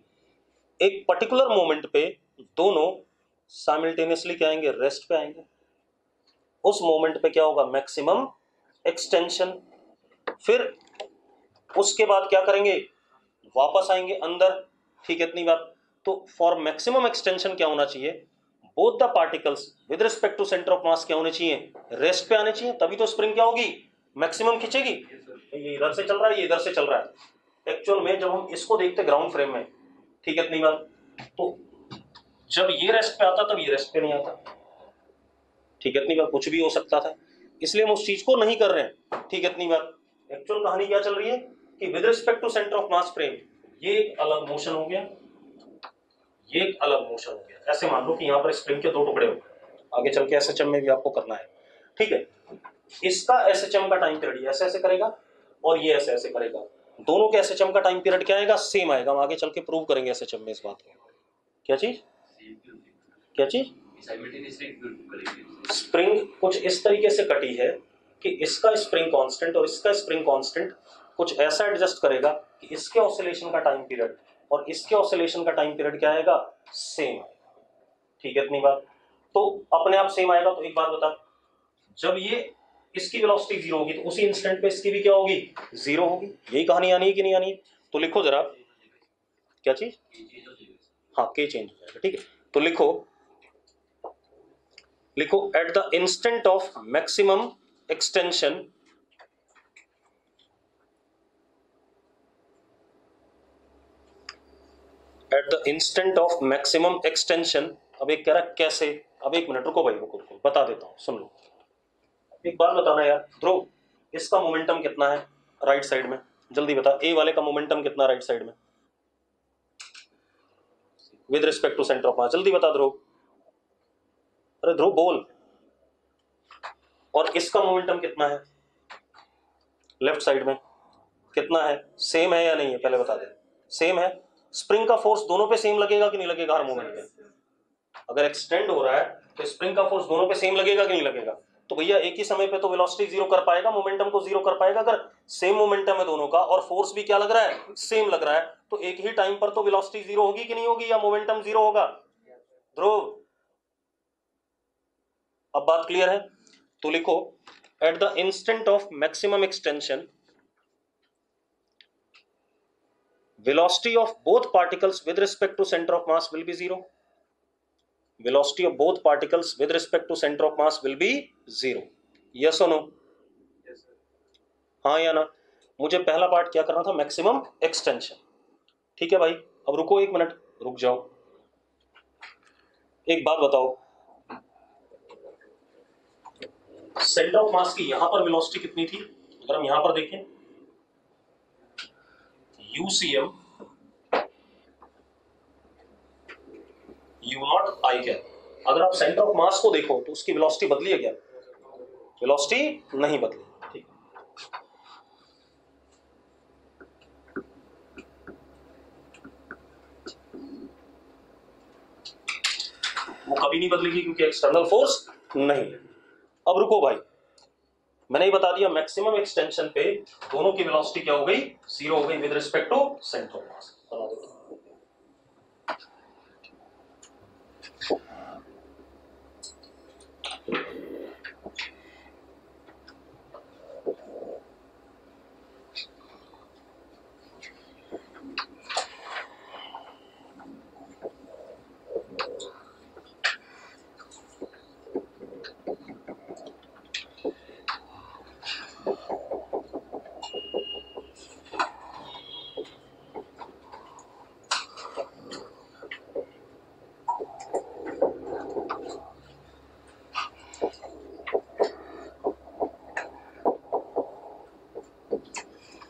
एक पर्टिकुलर मोमेंट पे दोनों साइमल्टेनियसली क्या आएंगे? रेस्ट पे आएंगे। उस मोमेंट पे क्या होगा? Maximum extension. फिर उसके बाद क्या करेंगे? वापस आएंगे अंदर, ठीक है इतनी बात। तो फॉर मैक्सिमम एक्सटेंशन क्या होना चाहिए? Both the particles with respect to centre of mass क्या होने चाहिए? रेस्ट पे आने चाहिए, तभी तो स्प्रिंग क्या होगी? मैक्सिमम खींचेगी। ये इधर से चल रहा है, ये इधर से चल रहा है। एक्चुअल में जब हम इसको देखते ग्राउंड फ्रेम में, ठीक है इतनी बात, तो जब ये रेस्ट पे आता तब ये रेस्ट पे नहीं आता, ठीक है इतनी बात। कुछ भी हो सकता था, इसलिए हम उस चीज को नहीं कर रहे हैं, ठीक है इतनी बात। एक्चुअल कहानी क्या चल रही है कि with respect to centre of mass frame ये एक अलग मोशन हो गया, ये एक अलग मोशन हो गया। ऐसे मान लो कि यहाँ पर स्प्रिंग के दो टुकड़े हो गए, आगे चल के एसएचएम में भी आपको करना है, ठीक है। इसका एसएचएम का टाइम पीरियड ऐसे ऐसे करेगा और ये ऐसे ऐसे करेगा, दोनों के एसएचएम का टाइम पीरियड क्या आएगा, सेम आएगा। हम आगे चल के प्रूव करेंगे एसएचएम में इस बात को। क्या चीज, क्या चीज, स्प्रिंग कुछ इस तरीके से कटी है कि इसका स्प्रिंग कांस्टेंट और इसका स्प्रिंग कांस्टेंट कुछ ऐसा एडजस्ट करेगा कि इसके ऑसिलेशन का टाइम पीरियड और इसके ऑसिलेशन का टाइम पीरियड क्या आएगा, सेम आएगा। ठीक है, इतनी बात तो अपने आप सेम आएगा। तो एक बात बता, जब ये इसकी वेलोसिटी जीरो होगी तो उसी इंस्टेंट पे इसकी भी क्या होगी, जीरो होगी। यही कहानी आनी है कि नहीं आनी? तो लिखो जरा, क्या चीज, हाँ के चेंज हो जाएगा, ठीक है। तो लिखो, लिखो at the instant of maximum extension, at the instant of maximum extension. अब एक कह रहा कैसे, अब एक मिनट रुको भाई, रुको बता देता हूं, सुन लो। एक बात बताना यार ध्रुव, इसका मोमेंटम कितना है राइट साइड में, जल्दी बता। ए वाले का मोमेंटम कितना राइट साइड में with respect to centre of mass, जल्दी बता ध्रुव। अरे ध्रुव बोल। और इसका मोमेंटम कितना है लेफ्ट साइड में, कितना है, सेम है या नहीं है, पहले बता दे। सेम है। स्प्रिंग का फोर्स दोनों पे सेम लगेगा कि नहीं लगेगा हर मोमेंट पे? अगर एक्सटेंड हो रहा है तो स्प्रिंग का फोर्स दोनों पे सेम लगेगा कि नहीं लगेगा? तो भैया एक ही समय पे तो वेलोसिटी जीरो कर पाएगा, मोमेंटम को जीरो कर पाएगा। अगर सेम मोमेंटम है दोनों का और फोर्स भी क्या लग रहा है, सेम लग रहा है, तो एक ही टाइम पर तो वेलोसिटी जीरो होगी कि नहीं होगी, या मोमेंटम जीरो होगा? ध्रुव अब बात क्लियर है? तो लिखो at the instant of maximum extension velocity of both particles with respect to center of mass will be zero. Velocity of both particles with respect to center of mass will be zero. Yes or no? Yes, sir. हाँ या ना? मुझे पहला part क्या करना था, maximum extension. ठीक है भाई, अब रुको एक मिनट, रुक जाओ। एक बात बताओ, सेंटर ऑफ मास की यहां पर वेलोसिटी कितनी थी? अगर हम यहां पर देखें UCM U not I cap. अगर आप सेंटर ऑफ मास को देखो तो उसकी वेलोसिटी बदली है क्या? वेलोसिटी नहीं बदली। ठीक, वो कभी नहीं बदलेगी क्योंकि एक्सटर्नल फोर्स नहीं है। अब रुको भाई, मैंने ही बता दिया मैक्सिमम एक्सटेंशन पे दोनों की वेलोसिटी क्या हो गई, जीरो हो गई with respect to centre of mass. बना देता हूं।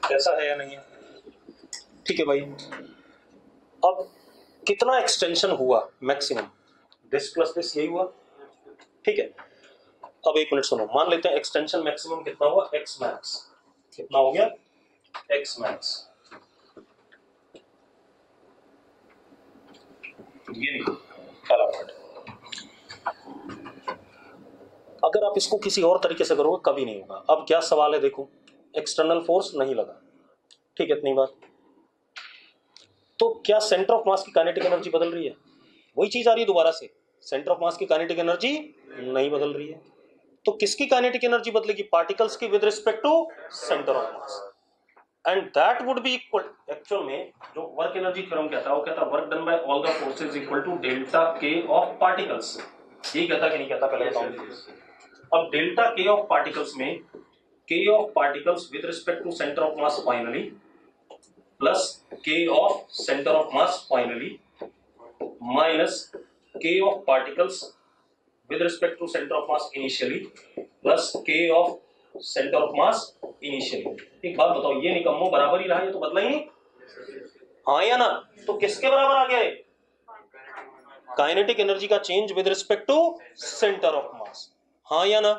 कैसा है या नहीं है? ठीक है भाई, अब कितना एक्सटेंशन हुआ मैक्सिमम, दिस प्लस दिस, यही हुआ। ठीक है, अब एक मिनट सुनो, मान लेते हैं एक्सटेंशन मैक्सिमम कितना हुआ, एक्स मैक्स। कितना हो गया, एक्स मैक्स। ये नहीं पहला पार्ट। अगर आप इसको किसी और तरीके से करोगे कभी नहीं होगा। अब क्या सवाल है, देखो एक्सटर्नल फोर्स नहीं लगा, ठीक है, इतनी बात। तो क्या सेंटर ऑफ मास की काइनेटिक एनर्जी बदल रही है? वही चीज आ रही है दोबारा से, सेंटर ऑफ मास की काइनेटिक एनर्जी नहीं बदल रही है। तो किसकी काइनेटिक एनर्जी बदलेगी, पार्टिकल्स की with respect to centre of mass, and that would be equal. Actual में जो वर्क एनर्जी थ्योरम कहता है वो कहता है work done by all the forces equal to delta K of particles. यही कहता कि नहीं कहता, पहले बताओ। अब डेल्टा के ऑफ पार्टिकल्स में K of particles with respect to centre of mass finally plus k of center of mass finally minus k of particles with respect to center of mass initially plus k of centre of mass initially. एक बात बताओ, ये निकम्मो बराबर ही रहा, ये तो बदला ही नहीं, हाँ या ना? तो किसके बराबर आ गया है? काइनेटिक एनर्जी का change with respect to centre of mass, हाँ या ना?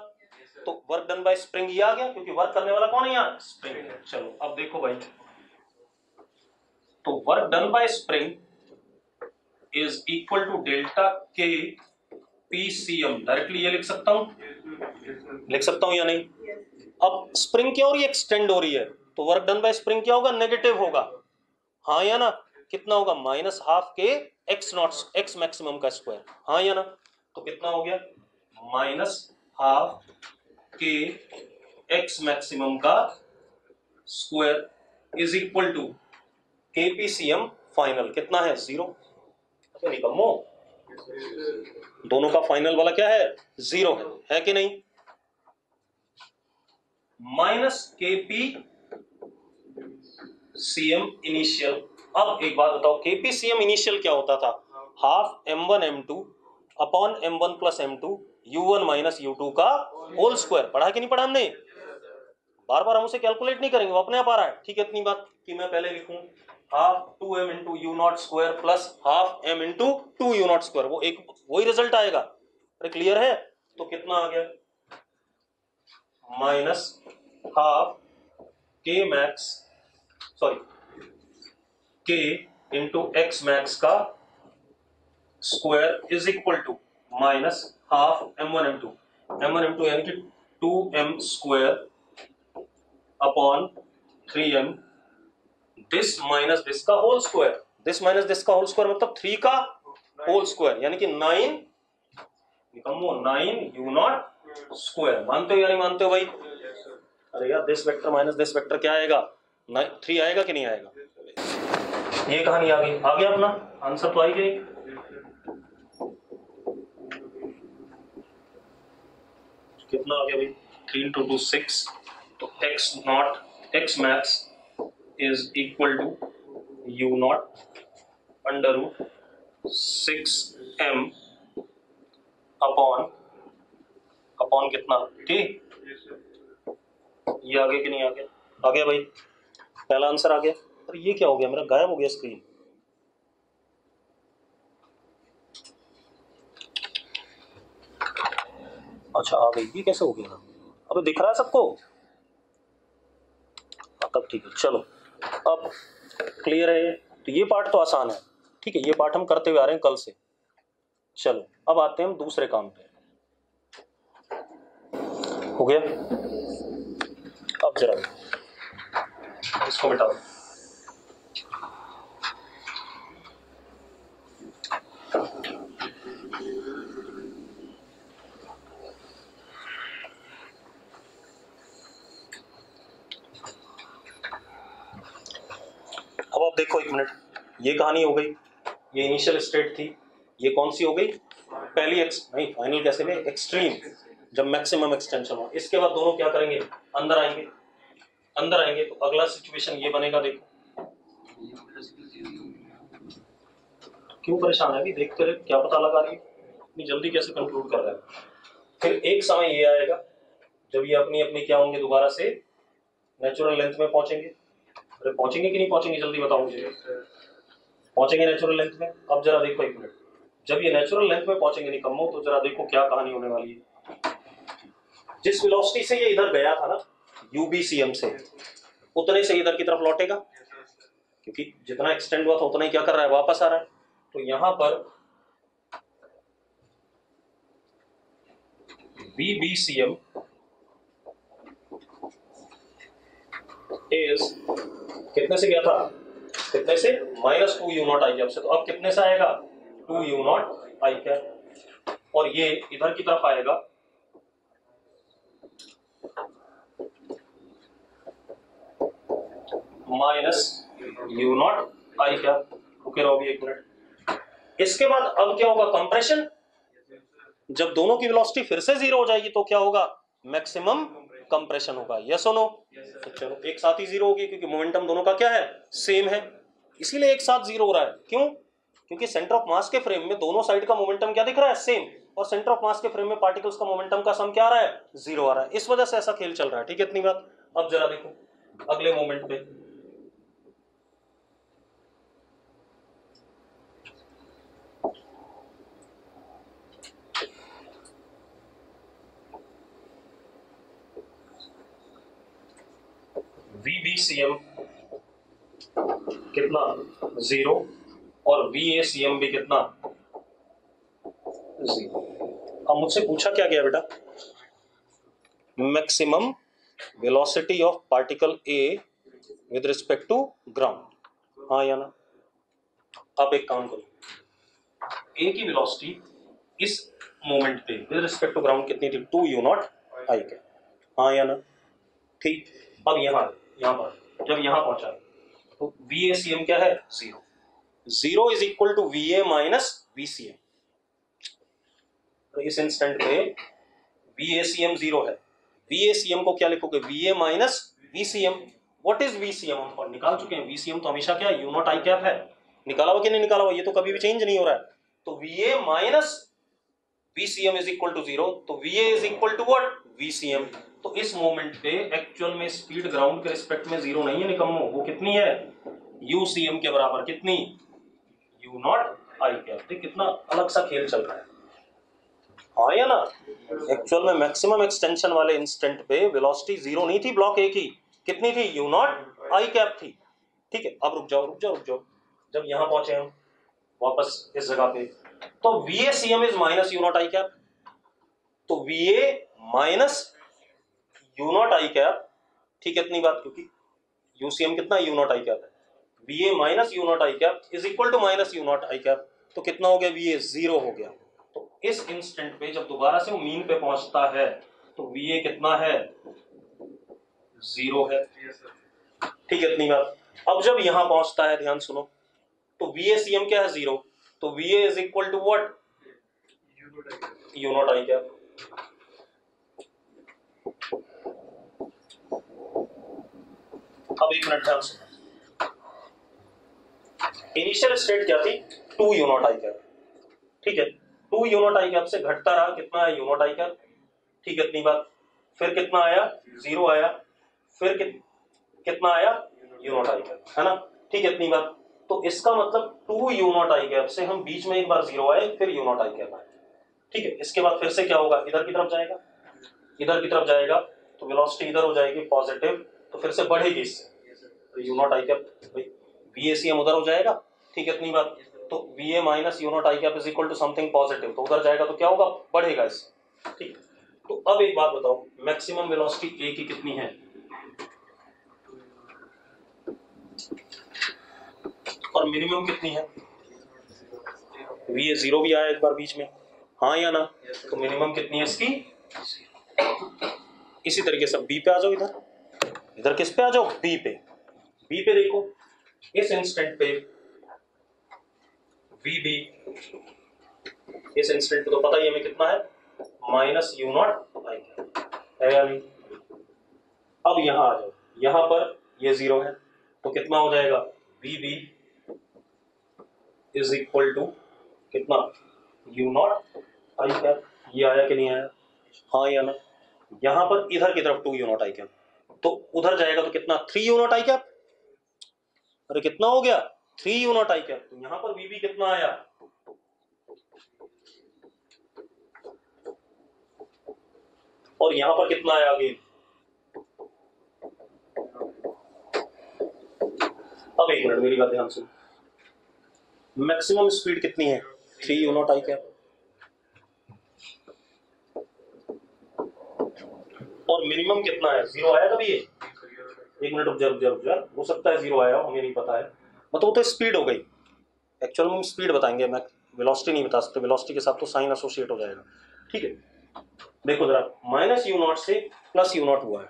तो वर्क डन बाय स्प्रिंग ये आ गया, क्योंकि वर्क करने वाला कौन है यहाँ? स्प्रिंग है। चलो अब देखो भाई, तो work done by spring is equal to delta K PCM. Directly ये लिख सकता हूं, लिख सकता हूं या नहीं? अब स्प्रिंग क्या हो रही है? एक्सटेंड हो रही है, तो वर्क डन बाय स्प्रिंग क्या होगा? नेगेटिव होगा, हाँ या ना? कितना होगा? Minus half k x naught x maximum का स्क्वायर, हाँ या ना? तो कितना हो गया? Minus half k x maximum का square is equal to KPCM final. कितना है? 0। तो निकम्मो, दोनों का फाइनल वाला क्या है? 0 है कि नहीं? Minus KP CM initial. अब एक बात बताओ, केपी सीएम इनिशियल क्या होता था? Half m1 m2 upon m1 plus m2 u1 minus u2 का होल स्क्वायर। पढ़ा कि नहीं पढ़ा हमने? बार बार हम उसे कैलकुलेट नहीं करेंगे, वो अपने आप आ रहा है। ठीक है, इतनी बात कि मैं पहले लिखूं half 2m into you not square plus half m into 2u not square, वो एक वही रिजल्ट आएगा। अरे क्लियर है? तो कितना आ गया? Minus half k max, sorry k into x max का square is equal to minus half m1 m2 यानी कि 2m square upon 3m this minus this का whole square. This minus this का होल स्क्वायर मतलब 3 का whole square, यानी कि 9 you not square. मानते हो या नहीं मानते हो भाई? अरे यार, this vector minus this vector क्या आएगा? 3 आएगा कि नहीं आएगा? ये कहानी आ गई, आ गया अपना आंसर तो आ ही गया। कितना आ गया भाई? 3 into 2 6, तो x not x max is equal to u not under root 6m upon कितना? ठीक, ये आ गया कि नहीं आ गया? आ गया भाई, पहला आंसर आ गया। पर ये क्या हो गया? मेरा गायब हो गया स्क्रीन। अच्छा आ गई, ये कैसे हो गया? अबे दिख रहा है सबको? तब ठीक है, चलो अब क्लियर है। तो ये पार्ट तो आसान है, ठीक है, ये पार्ट हम करते हुए आ रहे हैं कल से। चलो अब आते हैं हम दूसरे काम पे। हो गया? अब जरा इसको मिटाओ। अब आप देखो, एक मिनट, ये कहानी हो गई, ये इनिशियल स्टेट थी, ये कौन सी हो गई? पहली नहीं, फाइनल कैसे में? एक्सट्रीम, जब मैक्सिमम एक्सटेंशन हो। इसके बाद दोनों क्या करेंगे? अंदर आएंगे। अंदर आएंगे तो अगला सिचुएशन ये बनेगा। देखो क्यों परेशान है? अभी देखते रहे, क्या पता लगा रही है इतनी जल्दी कैसे कंक्लूड कर रहा है। फिर एक समय ये आएगा जब ये अपनी अपनी क्या होंगे? दोबारा से नेचुरल लेंथ में पहुंचेंगे। अरे पहुंचेंगे कि नहीं पहुंचेंगे? जल्दी बताओ मुझे। पहुंचेंगे नेचुरल लेंथ में। अब जरा देखो एक मिनट, जब ये नेचुरल लेंथ में पहुंचेंगे निकम्मो, तो जरा देखो क्या कहानी होने वाली है। जिस वेलोसिटी से ये इधर गया था ना, यूबीसीएम से, उतने से इधर की तरफ लौटेगा, क्योंकि जितना एक्सटेंड हुआ था उतना ही क्या कर रहा है? वापस आ रहा है। तो यहां पर वीबीसीएम इज कितने से गया था? कितने से? -2u नॉट आई कैप से। तो अब कितने से आएगा? 2u नॉट आई कैप, और ये इधर की तरफ आएगा -u नॉट आई कैप। रुके रहो एक मिनट। इसके बाद अब क्या होगा? कंप्रेशन। जब दोनों की वेलोसिटी फिर से 0 हो जाएगी तो क्या होगा? मैक्सिमम कंप्रेशन होगा। यस और नो? तो चलो एक साथ ही 0 होगी, क्योंकि मोमेंटम दोनों का क्या है? सेम है, इसीलिए एक साथ 0 हो रहा है। क्यों? क्योंकि सेंटर ऑफ मास के फ्रेम में दोनों साइड का मोमेंटम क्या दिख रहा है? सेम। और सेंटर ऑफ मास के फ्रेम में पार्टिकल्स का मोमेंटम का सम क्या आ रहा है, 0 आ रहा है। इस वजह से ऐसा खेल चल रहा है। ठीक है, इतनी बात। अब जरा देखो अगले मोमेंट पे, VBCM कितना 0 और VACM भी कितना 0। अब मुझसे पूछा क्या गया बेटा, maximum velocity of particle A with respect to ground, हाँ या ना। अब एक काम करो, A की वेलोसिटी इस मोमेंट पे विद रिस्पेक्ट टू ग्राउंड कितनी थी, 2u0 I के, हाँ या ना। ठीक, अब यहाँ पर जब यहाँ पहुंचा तो VACM क्या है, 0। 0 is equal to VA minus VCM। तो इस इंस्टेंट पे VACM 0 है, VACM को क्या लिखोगे, VA minus VCM। What is VCM हम निकाल चुके हैं, VCM तो हमेशा क्या u0 I कैप है, निकाला हुआ कि नहीं निकाला हुआ, ये तो कभी भी चेंज नहीं हो रहा है। तो VA minus VCM is equal to 0, तो VA is equal to what, VCM। तो इस मोमेंट पे एक्चुअल में स्पीड ग्राउंड के रिस्पेक्ट में 0 नहीं है निकम्मो, वो कितनी है, UCM के बराबर, कितनी, u0 I कैप। कितना अलग सा खेल चल रहा है, हाँ या ना। एक्चुअल में मैक्सिमम एक्सटेंशन वाले इंस्टेंट पे वेलोसिटी 0 नहीं थी ब्लॉक A की, कितनी थी, u0 I कैप थी। ठीक है, अब रुक जाओ, जब यहां पहुंचे हम वापस इस जगह पे, तो VACM is minus u0 I cap, तो VA minus u0 I cap, ठीक है, इतनी बात, क्योंकि UCM कितना u0 I कैप है, VA minus u0 I cap is equal to minus u0 I cap, तो कितना हो गया, VA 0 हो गया। तो इस इंस्टेंट पे जब दोबारा से वो मीन पे पहुंचता है तो VA कितना है, 0 है। ठीक है, इतनी बात। अब जब यहां पहुंचता है, ध्यान सुनो, तो VACM क्या है, 0, तो VA is equal to what, u0 I cap. अब एक मिनट ध्यान सुनो, इनिशियल स्टेट क्या थी, 2u0 I कैप। ठीक है, 2u0 I कैप से घटता रहा, कितना है, u0 I कैप। ठीक है, इतनी बात। फिर कितना आया, 0 आया, फिर कितना आया, u0 I कैप, है ना। ठीक है, इतनी बात। तो इसका मतलब 2u0 I कैप से हम बीच में एक बार 0 आए, फिर u0 I कैप आए। ठीक है, इसके बाद फिर से क्या होगा, इधर की तरफ जाएगा, इधर की तरफ जाएगा, तो वेलोसिटी इधर हो जाएगी पॉजिटिव, तो फिर से बढ़ेगी इससे, तो u0 I कैप, VACM उधर हो जाएगा। ठीक है, इतनी बात। तो VA minus u0 I cap is equal to something positive, तो उधर जाएगा तो क्या होगा, बढ़ेगा इससे। ठीक, तो अब एक बात बताओ, मैक्सिमम वेलोसिटी A की कितनी है, और मिनिमम कितनी है, VA 0 भी आया एक बार बीच में, हाँ या ना। तो मिनिमम कितनी है इसकी, इसी तरीके से B पे आ जाओ, इधर किस पे आ जाओ, B पे देखो, इस इंस्टेंट पे VB, इस इंस्टेंट पे तो पता ही हमें कितना है, माइनस u0 I है या नहीं। अब यहां आ जाओ, यहां पर ये 0 है, तो कितना हो जाएगा, VB इज इक्वल टू कितना, u0 I कैप। ये आया कि नहीं आया, हाँ या ना। यहां पर इधर की तरफ 2u0 I कैप, तो उधर जाएगा तो कितना, 3u0 I कैप। अरे कितना हो गया, 3u0 I कैप। तो यहां पर VB कितना आया, और यहां पर कितना आया अगेन। अब एक मिनट मेरी बात ध्यान सुनो, मैक्सिमम स्पीड कितनी है, 3u0 I कैप, और मिनिमम कितना है, 0 आया कभी ये, एक मिनट रुक जा, हो सकता है 0 आया, हमें नहीं पता है, मतलब वो तो स्पीड हो गई। एक्चुअल में स्पीड बताएंगे, मैं वेलोसिटी नहीं बता सकते, वेलोसिटी के साथ तो साइन एसोसिएट हो जाएगा। ठीक है, देखो जरा, माइनस u0 से प्लस u0 हुआ है,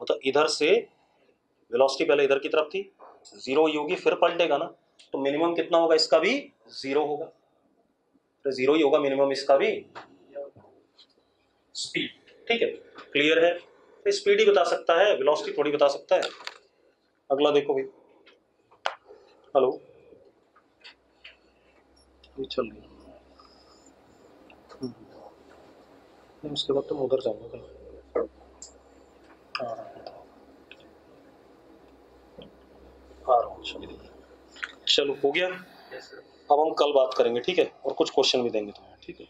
मतलब इधर से वेलोसिटी पहले इधर की तरफ थी, 0 ही होगी, फिर पलटेगा ना, तो मिनिमम कितना होगा, इसका भी 0 होगा, तो 0 ही होगा मिनिमम इसका भी, स्पीड। ठीक है, क्लियर है। तो स्पीड ही बता सकता है, वेलोसिटी थोड़ी बता सकता है। अगला देखो भाई, हेलो, ये चल रही, नहीं, उसके बाद तुम उधर जाओगे कहीं। हाँ आ रहा हूँ। चलो हो गया। अब हम कल बात करेंगे, ठीक है, और कुछ क्वेश्चन भी देंगे तुम्हें, ठीक है।